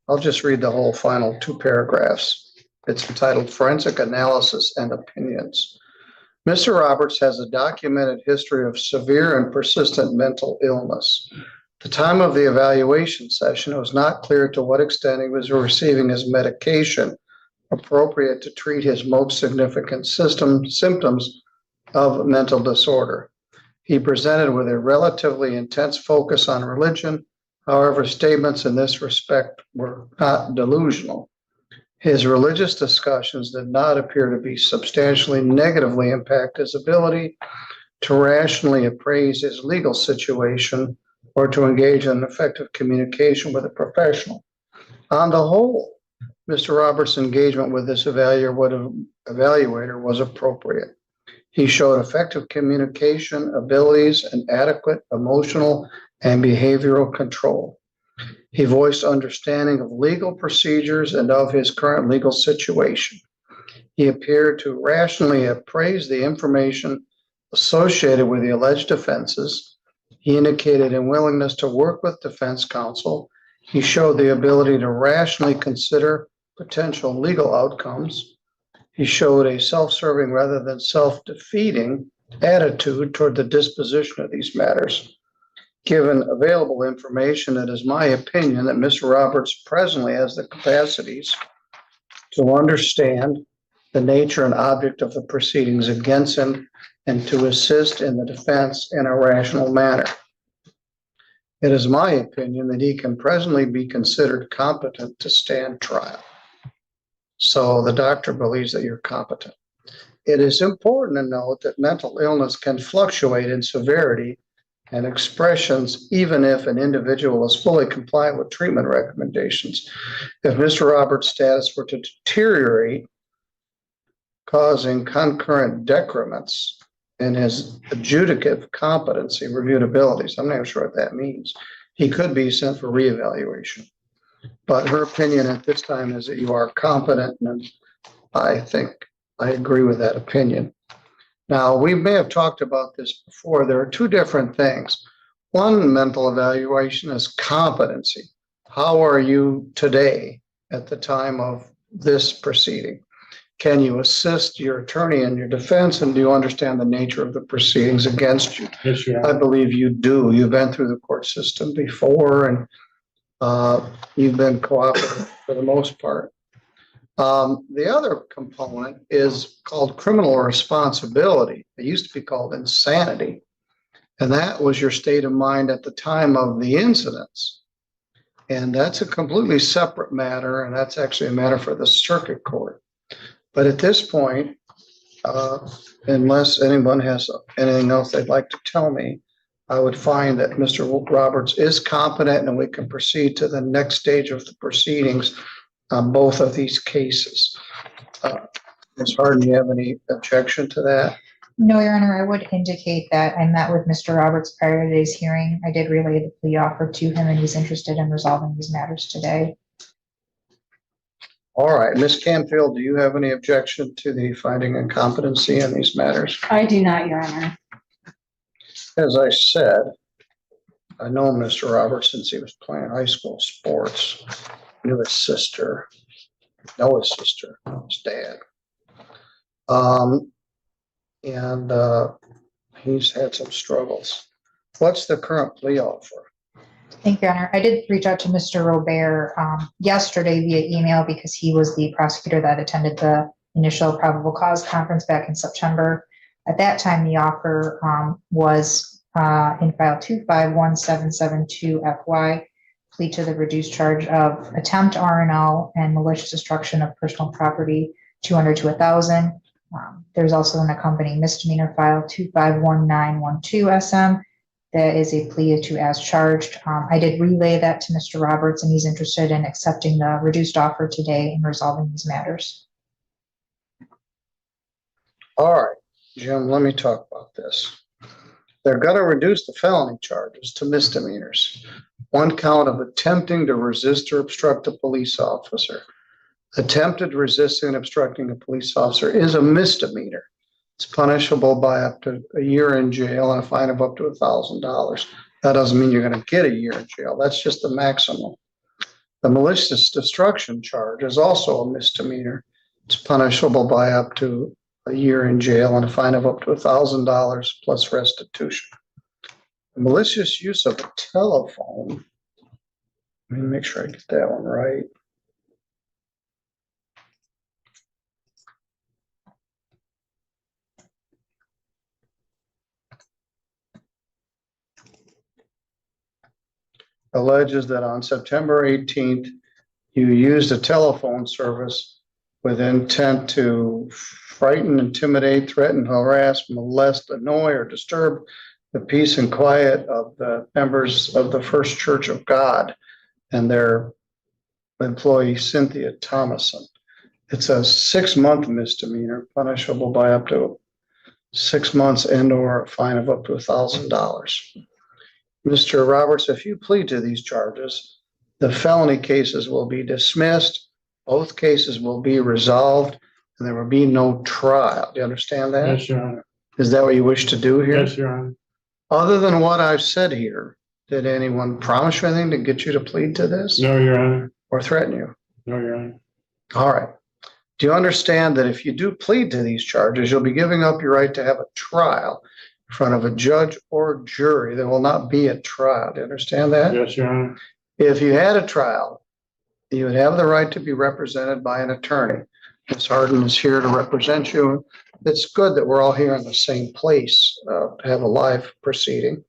I'll just read the whole final 2 paragraphs. It's entitled Forensic Analysis and Opinions. Mr. Roberts has a documented history of severe and persistent mental illness. At the time of the evaluation session, it was not clear to what extent he was receiving his medication appropriate to treat his most significant symptoms of mental disorder. He presented with a relatively intense focus on religion. However, statements in this respect were not delusional. His religious discussions did not appear to be substantially negatively impact his ability to rationally appraise his legal situation or to engage in effective communication with a professional. On the whole, Mr. Roberts' engagement with this evaluator was appropriate. He showed effective communication abilities and adequate emotional and behavioral control. He voiced understanding of legal procedures and of his current legal situation. He appeared to rationally appraise the information associated with the alleged offenses. He indicated a willingness to work with defense counsel. He showed the ability to rationally consider potential legal outcomes. He showed a self-serving rather than self-defeating attitude toward the disposition of these matters. Given available information, it is my opinion that Mr. Roberts presently has the capacities to understand the nature and object of the proceedings against him and to assist in the defense in a rational manner. It is my opinion that he can presently be considered competent to stand trial. So the doctor believes that you're competent. It is important to note that mental illness can fluctuate in severity and expressions even if an individual is fully compliant with treatment recommendations. If Mr. Roberts' status were to deteriorate, causing concurrent decrements in his adjudicative competency, reviewed abilities, I'm not even sure what that means, he could be sent for reevaluation. But her opinion at this time is that you are competent, and I think I agree with that opinion. Now, we may have talked about this before. There are two different things. One mental evaluation is competency. How are you today at the time of this proceeding? Can you assist your attorney in your defense, and do you understand the nature of the proceedings against you? Yes, Your I Honor. believe you do. You've been through the court system before, and you've been cooperative for the most part. The other component is called criminal responsibility. It used to be called insanity. And that was your state of mind at the time of the incidents. And that's a completely separate matter, and that's actually a matter for the circuit court. But at this point, unless anyone has anything else they'd like to tell me, I would find that Mr. Roberts is competent and we can proceed to the next stage of the proceedings on both of these cases. Ms. Harden, do you have any objection to that? No, Your Honor, I would indicate that I met with Mr. Roberts prior to today's hearing. I did relay the plea offer to him, and he's interested in resolving these matters today. All right, Ms. Canfield, do you have any objection to the finding incompetency in these matters? I do not, Your Honor. As I said, I know Mr. Roberts since he was playing high school sports. Knew his sister, his dad. And he's had some struggles. What's the current plea offer? Thank you, Your Honor. I did reach out to Mr. Robert yesterday via email because he was the prosecutor that attended the initial probable cause conference back in September. At that time, the offer was in file 251772FY, plea to the reduced charge of attempt RNL and malicious destruction of personal property, 200 to 1,000. There's also an accompanying misdemeanor file 251912SM. That is a plea to as charged. I did relay that to Mr. Roberts, and he's interested in accepting the reduced offer today and resolving these matters. All right, Jim, let me talk about this. They're going to reduce the felony charges to misdemeanors. One count of attempting to resist or obstruct a police officer. Attempted resisting and obstructing a police officer is a misdemeanor. It's punishable by up to a year in jail and a fine of up to $1,000. That doesn't mean you're going to get a year in jail. That's just the maximum. The malicious destruction charge is also a misdemeanor. It's punishable by up to a year in jail and a fine of up to $1,000 plus restitution. Malicious use of a telephone. Let me make sure I get that one right. Alleges that on September 18th, you used a telephone service with intent to frighten, intimidate, threaten, harass, molest, annoy, or disturb the peace and quiet of the members of the First Church of God and their employee Cynthia Thomason. It's a 6-month misdemeanor punishable by up to 6 months and or a fine of up to $1,000. Mr. Roberts, if you plead to these charges, the felony cases will be dismissed, both cases will be resolved, and there will be no trial. Do you understand that? Yes, Your Honor. Is that what you wish to do here? Yes, Your Honor. Other than what I've said here, did anyone promise you anything to get you to plead to this? No, Your Honor. Or threaten you? No, Your Honor. All right. Do you understand that if you do plead to these charges, you'll be giving up your right to have a trial in front of a judge or jury? There will not be a trial. Do you understand that? Yes, Your Honor. If you had a trial, you would have the right to be represented by an attorney. Ms. Harden is here to represent you. It's good that we're all here in the same place to have a live proceeding.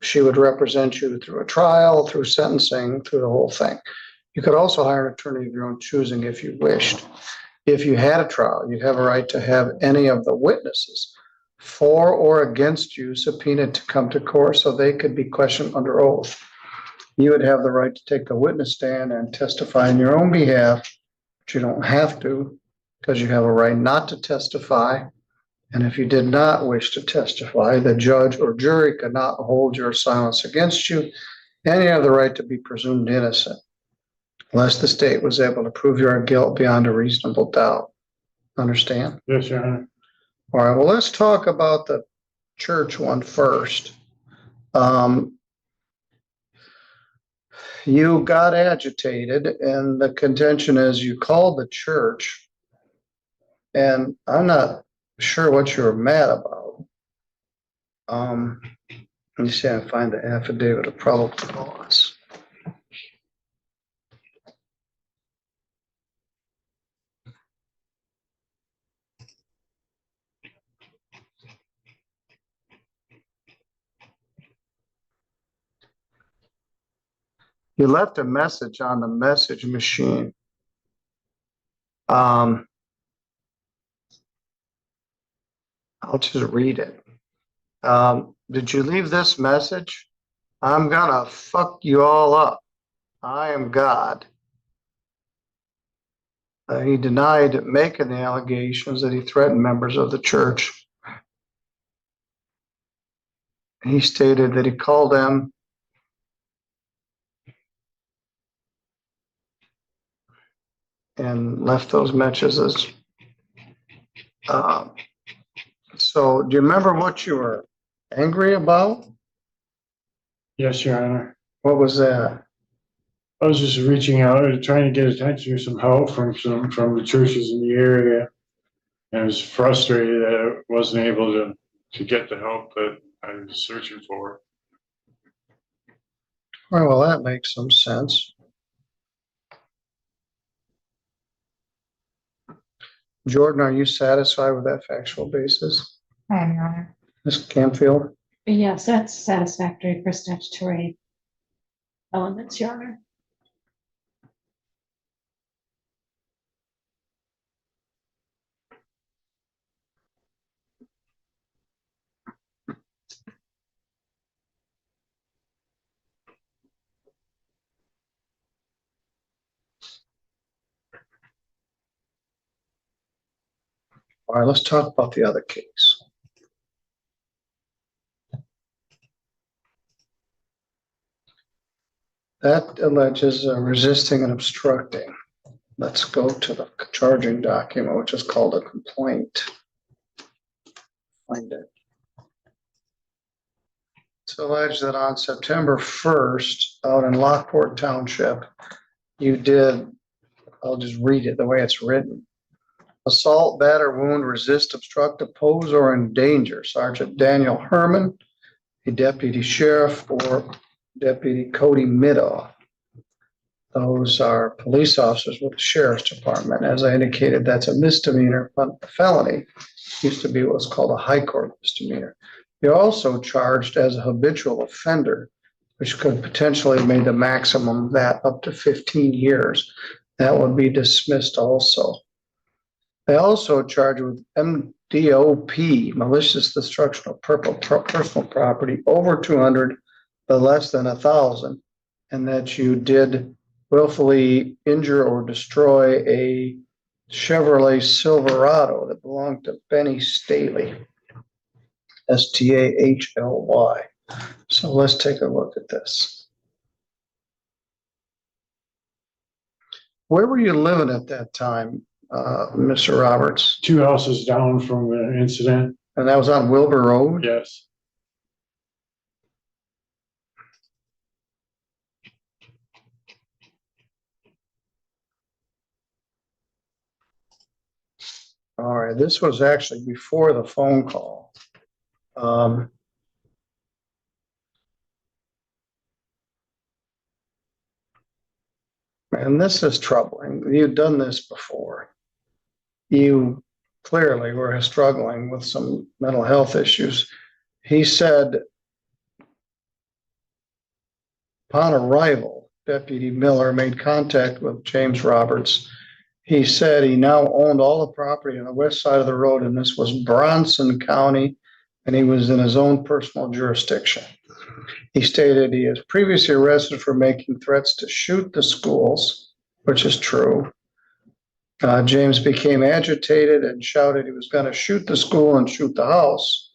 She would represent you through a trial, through sentencing, through the whole thing. You could also hire an attorney of your own choosing if you wished. If you had a trial, you'd have a right to have any of the witnesses for or against you subpoenaed to come to court so they could be questioned under oath. You would have the right to take the witness stand and testify on your own behalf, but you don't have to because you have a right not to testify. And if you did not wish to testify, the judge or jury could not hold your silence against you, and you have the right to be presumed innocent unless the state was able to prove your guilt beyond a reasonable doubt. Understand? Yes, Your Honor. All right, well, let's talk about the church one first. You got agitated, and the contention is you called the church, and I'm not sure what you were mad about. Let me see if I can find the affidavit of probable cause. You left a message on the message machine. I'll just read it. Did you leave this message? I'm gonna fuck you all up. I am God. He denied making the allegations that he threatened members of the church. He stated that he called them and left those messages. So do you remember what you were angry about? Yes, Your Honor. What was that? I was just reaching out, trying to get attention or some help from the churches in the area. And I was frustrated that I wasn't able to get the help that I was searching for. All right, well, that makes some sense. Jordan, are you satisfied with that factual basis? I am, Your Honor. Ms. Campfield? Yes, that's satisfactory for statutory elements, Your Honor. All right, let's talk about the other case. That alleges resisting and obstructing. Let's go to the charging document, which is called a complaint. Find it. It's alleged that on September 1st, out in Lockport Township, you did, I'll just read it the way it's written. assault, batter, wound, resist, obstruct, oppose, or endanger. Sergeant Daniel Herman, a deputy sheriff, or Deputy Cody Midoff. Those are police officers with the sheriff's department. As I indicated, that's a misdemeanor, but a felony used to be what's called a high court misdemeanor. You're also charged as a habitual offender, which could potentially have made the maximum of that up to 15 years. That would be dismissed also. They also charge with MDOP, malicious destruction of personal property, over 200, but less than 1,000, and that you did willfully injure or destroy a Chevrolet Silverado that belonged to Benny Staley, Stahly. So let's take a look at this. Where were you living at that time, Mr. Roberts? 2 houses down from the incident. And that was on Wilbur Road? Yes. All right, this was actually before the phone call. And this is troubling. You've done this before. You clearly were struggling with some mental health issues. He said, upon arrival, Deputy Miller made contact with James Roberts. He said he now owned all the property on the west side of the road, and this was Bronson County, and he was in his own personal jurisdiction. He stated he was previously arrested for making threats to shoot the schools, which is true. James became agitated and shouted he was going to shoot the school and shoot the house.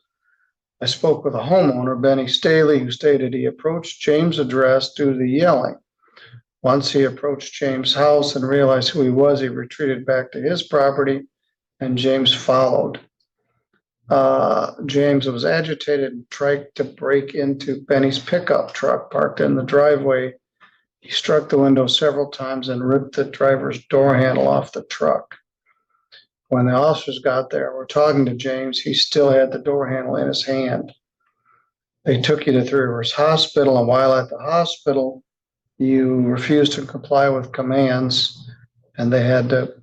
I spoke with a homeowner, Benny Staley, who stated he approached James' address due to the yelling. Once he approached James' house and realized who he was, he retreated back to his property, and James followed. James was agitated and tried to break into Benny's pickup truck parked in the driveway. He struck the window several times and ripped the driver's door handle off the truck. When the officers got there and were talking to James, he still had the door handle in his hand. They took you to Three Rivers Hospital, and while at the hospital, you refused to comply with commands, and they had to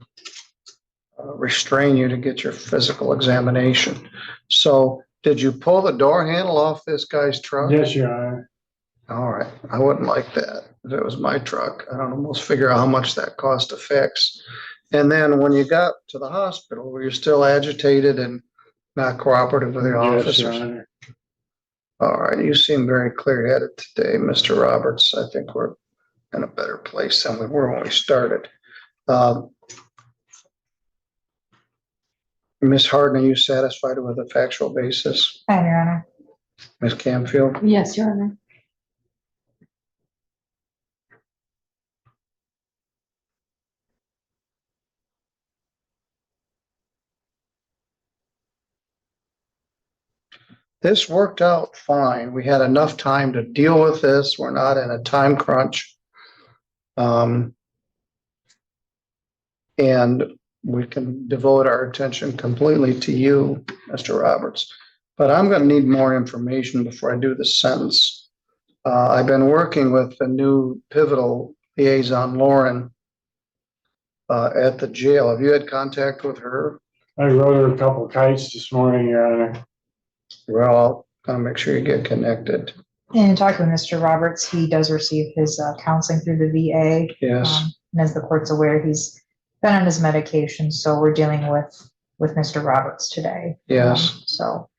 restrain you to get your physical examination. So did you pull the door handle off this guy's truck? Yes, Your Honor. All right. I wouldn't like that. If it was my truck, I'd almost figure out how much that cost to fix. And then when you got to the hospital, were you still agitated and not cooperative with your Yes, officers? Your Honor. All right. You seem very clear-headed today, Mr. Roberts. I think we're in a better place than we were when we started. Ms. Harden, are you satisfied with the factual basis? Hi, Your Honor. Ms. Camfield? Yes, Your Honor. This worked out fine. We had enough time to deal with this. We're not in a time crunch. And we can devote our attention completely to you, Mr. Roberts. But I'm going to need more information before I do the sentence. I've been working with the new pivotal liaison, Lauren, at the jail. Have you had contact with her? I wrote her a couple kites this morning, Your Honor. Well, I'll make sure you get connected. In talking with Mr. Roberts, he does receive his counseling through the VA. Yes. And as the court's aware, he's been on his medication, so we're dealing with Mr. Roberts today. Yes. So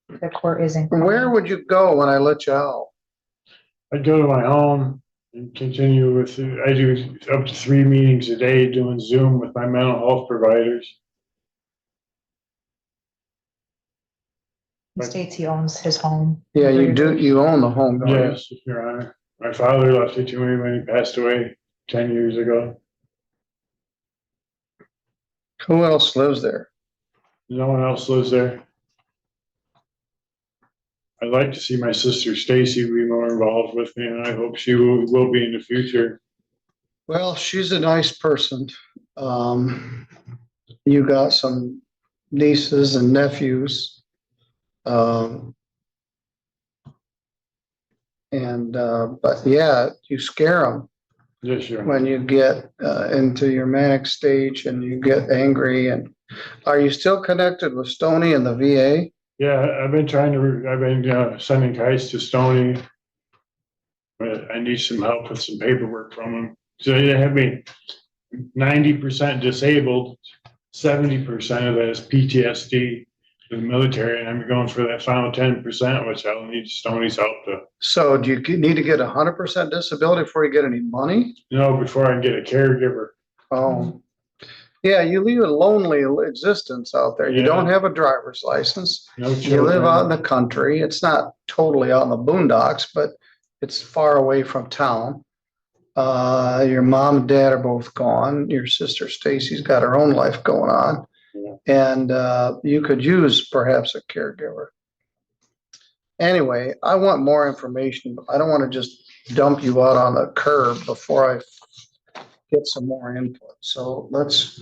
the court isn't. Where would you go when I let you out? I'd go to my home and continue with, I do up to 3 meetings a day doing Zoom with my mental health providers. He states he owns his home. Yeah, you do. You own the home, don't you? Yes, Your Honor. My father left it to me when he passed away 10 years ago. Who else lives there? No one else lives there. I'd like to see my sister Stacy be more involved with me, and I hope she will be in the future. Well, she's a nice person. You got some nieces and nephews. But yeah, you scare them Yes, sure. when you get into your manic stage and you get angry. And are you still connected with Stoney and the VA? Yeah, I've been sending guys to Stony. But I need some help with some paperwork from them. So they have me 90% disabled, 70% of that is PTSD in the military, and I'm going for that final 10%, which I'll need Stoney's help to. So do you need to get 100% disability before you get any money? No, before I can get a caregiver. Oh, yeah, you lead a lonely existence out there. You Yeah. don't have a driver's license. No You live children. out in the country. It's not totally out in the boondocks, but it's far away from town. Your mom and dad are both gone. Your sister Stacy's got her own life going on. Yeah. And you could use perhaps a caregiver. Anyway, I want more information. I don't want to just dump you out on the curb before I get some more input. So let's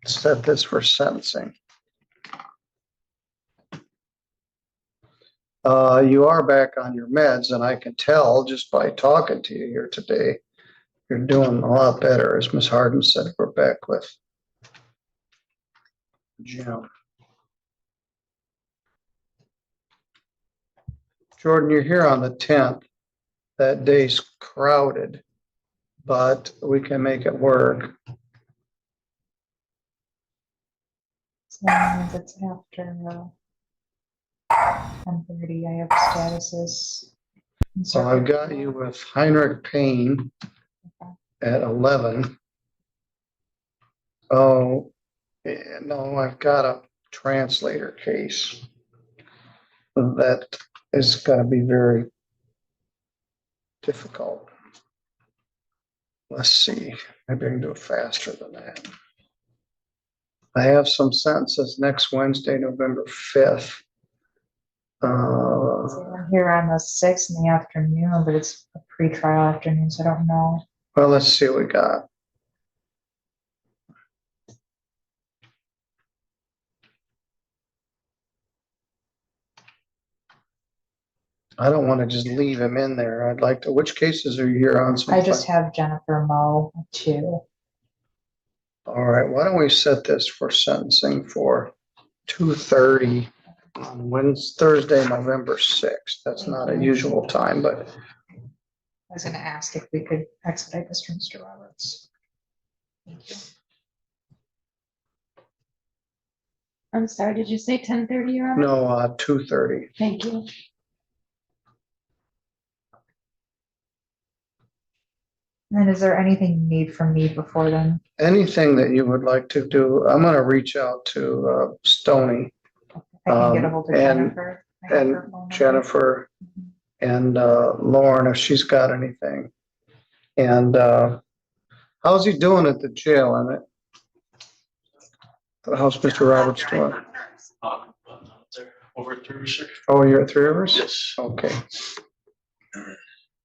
set this for sentencing. You are back on your meds, and I can tell just by talking to you here today, you're doing a lot better, as Ms. Harden said. We're back with Jim. Jordan, you're here on the 10th. That day's crowded, but we can make it work. So that means it's after 10:30. I have statuses. So I've got you with Heinrich Payne at 11. Oh, yeah, no, I've got a translator case. That is going to be very difficult. Let's see, maybe I can do it faster than that. I have some sentences next Wednesday, November 5th. I'm here on the 6th in the afternoon, but it's a pre-trial afternoon, so I don't know. Well, let's see what we got. I don't want to just leave him in there. I'd like to, which cases are you here on? I just have Jennifer Moe too. All right, why don't we set this for sentencing for 2:30 on Wednesday, Thursday, November 6th. That's not a usual time, but I was gonna ask if we could expedite this from Mr. Roberts. Thank you. I'm sorry, did you say 10:30, Robert? no, 2:30. Thank you. And is there anything you need from me before then? Anything that you would like to do, I'm going to reach out to Stoney. I can get a hold of Jennifer. And Jennifer and Lauren, if she's got anything. And how's he doing at the jail? How's Mr. Roberts doing? Over at 3 Rivers. Oh, you're at 3 Rivers? Yes. Okay.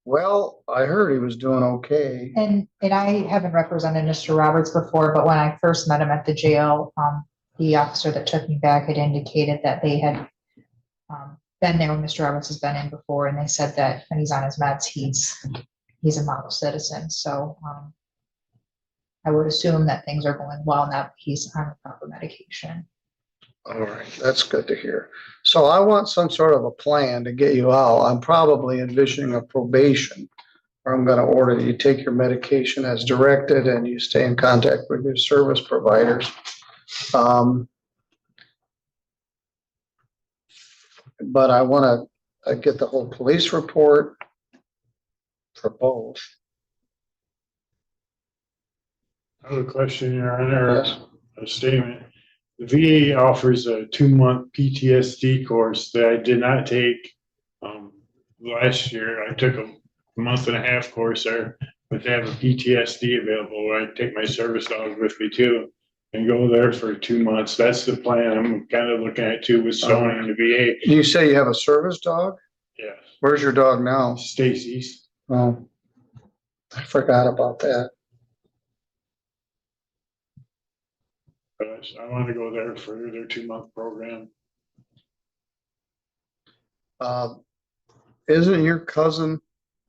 Well, I heard he was doing okay. And I haven't represented Mr. Roberts before, but when I first met him at the jail, the officer that took me back had indicated that they had been there when Mr. Roberts has been in before, and they said that when he's on his meds, he's a model citizen. So I would assume that things are going well now that he's on the proper medication. All right, that's good to hear. So I want some sort of a plan to get you out. I'm probably envisioning a probation, where I'm going to order that you take your medication as directed and you stay in contact with your service providers. But I want to get the whole police report for both. I have a question, Your Honor, Yes. a statement. The VA offers a 2-month PTSD course that I did not take last year. I took a 1.5-month course there, but they have a PTSD available where I take my service dog with me too and go there for 2 months. That's the plan I'm kind of looking at too with Sony and the VA. You say you have a service dog? Yeah. Where's your dog now? Stacy's. Oh, I forgot about that. But I want to go there for their 2-month program. Isn't your cousin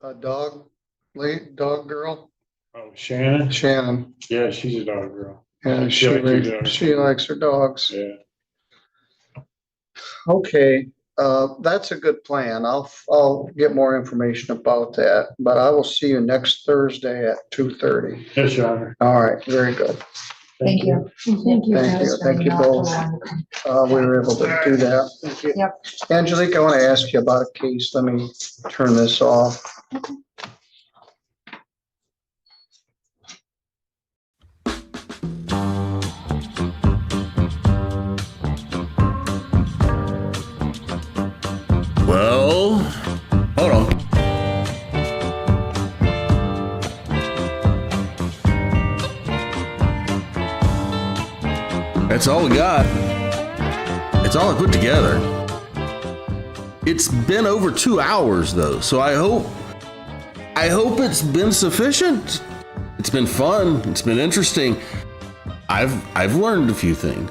a dog girl? Oh, Shannon? Shannon, Yeah, she's a dog girl. and She likes her dogs. she likes her dogs. Yeah. Okay, that's a good plan. I'll get more information about that, but I will see you next Thursday at 2:30. Yes, Your Honor. All right, very good. Thank you. Thank you. Thank you. guys. Thank you both. We were able to do that. Yep. Angelique, I want to ask you about a case. Let me turn this off. Well, hold on. That's all we got. It's all I put together. It's been over 2 hours though, so I hope it's been sufficient. It's been fun. It's been interesting. I've learned a few things.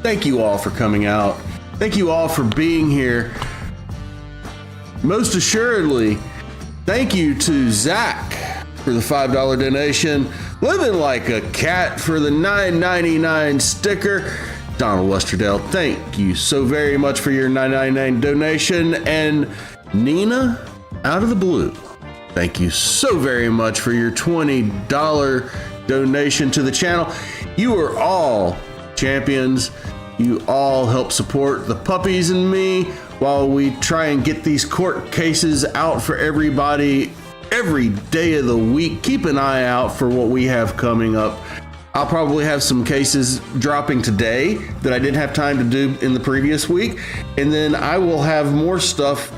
Thank you all for coming out. Thank you all for being here. Most assuredly, thank you to Zach for the $5 donation. Living like a cat for the $9.99 sticker. Donald Westerdale, thank you so very much for your $9.99 donation. And Nina, out of the blue, thank you so very much for your $20 donation to the channel. You are all champions. You all help support the puppies and me while we try and get these court cases out for everybody every day of the week. Keep an eye out for what we have coming up. I'll probably have some cases dropping today that I didn't have time to do in the previous week. And then I will have more stuff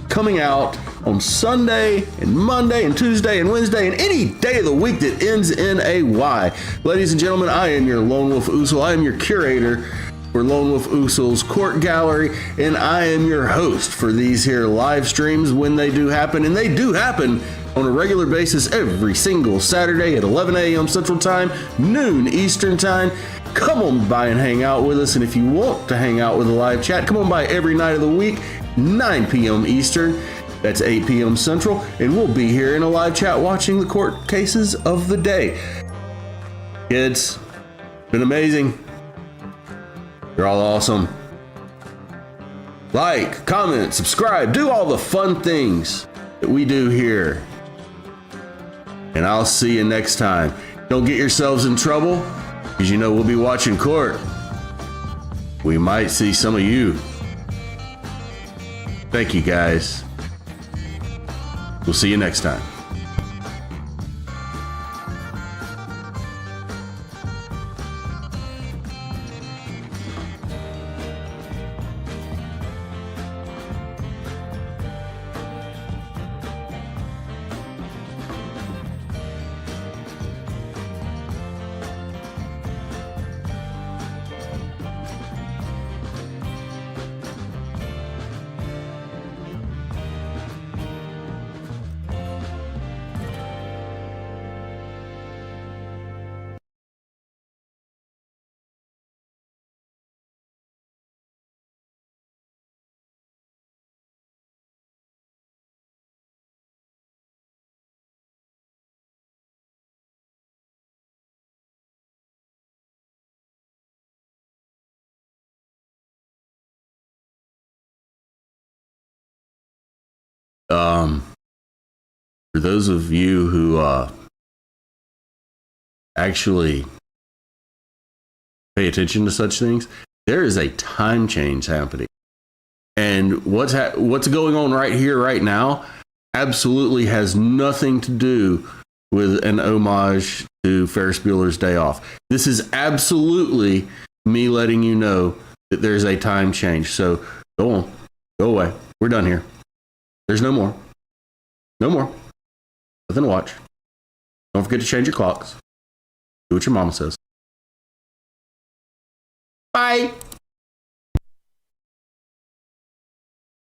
coming out on Sunday and Monday and Tuesday and Wednesday and any day of the week that ends in a Y. Ladies and gentlemen, I am your Lone Wolf Ousel. I am your curator for Lone Wolf Usel's Court Gallery, and I am your host for these here live streams when they do happen, and they do happen on a regular basis every single Saturday at 11 a.m. Central Time, noon Eastern Time. Come on by and hang out with us, and if you want to hang out with a live chat, come on by every night of the week, 9 p.m. Eastern. That's 8 p.m. Central, and we'll be here in a live chat watching the court cases of the day. Kids, been amazing. You're all awesome. Like, comment, subscribe, do all the fun things that we do here. And I'll see you next time. Don't get yourselves in trouble, because you know we'll be watching court. We might see some of you. Thank you, guys. We'll see you next time. For those of you who actually pay attention to such things, there is a time change happening, and what's going on right here, right now, absolutely has nothing to do with an homage to Ferris Bueller's Day Off. This is absolutely me letting you know that there's a time change. So go on, go away. We're done here. There's no more. No more. Nothing to watch. Don't forget to change your clocks. Do what your mama says. Bye.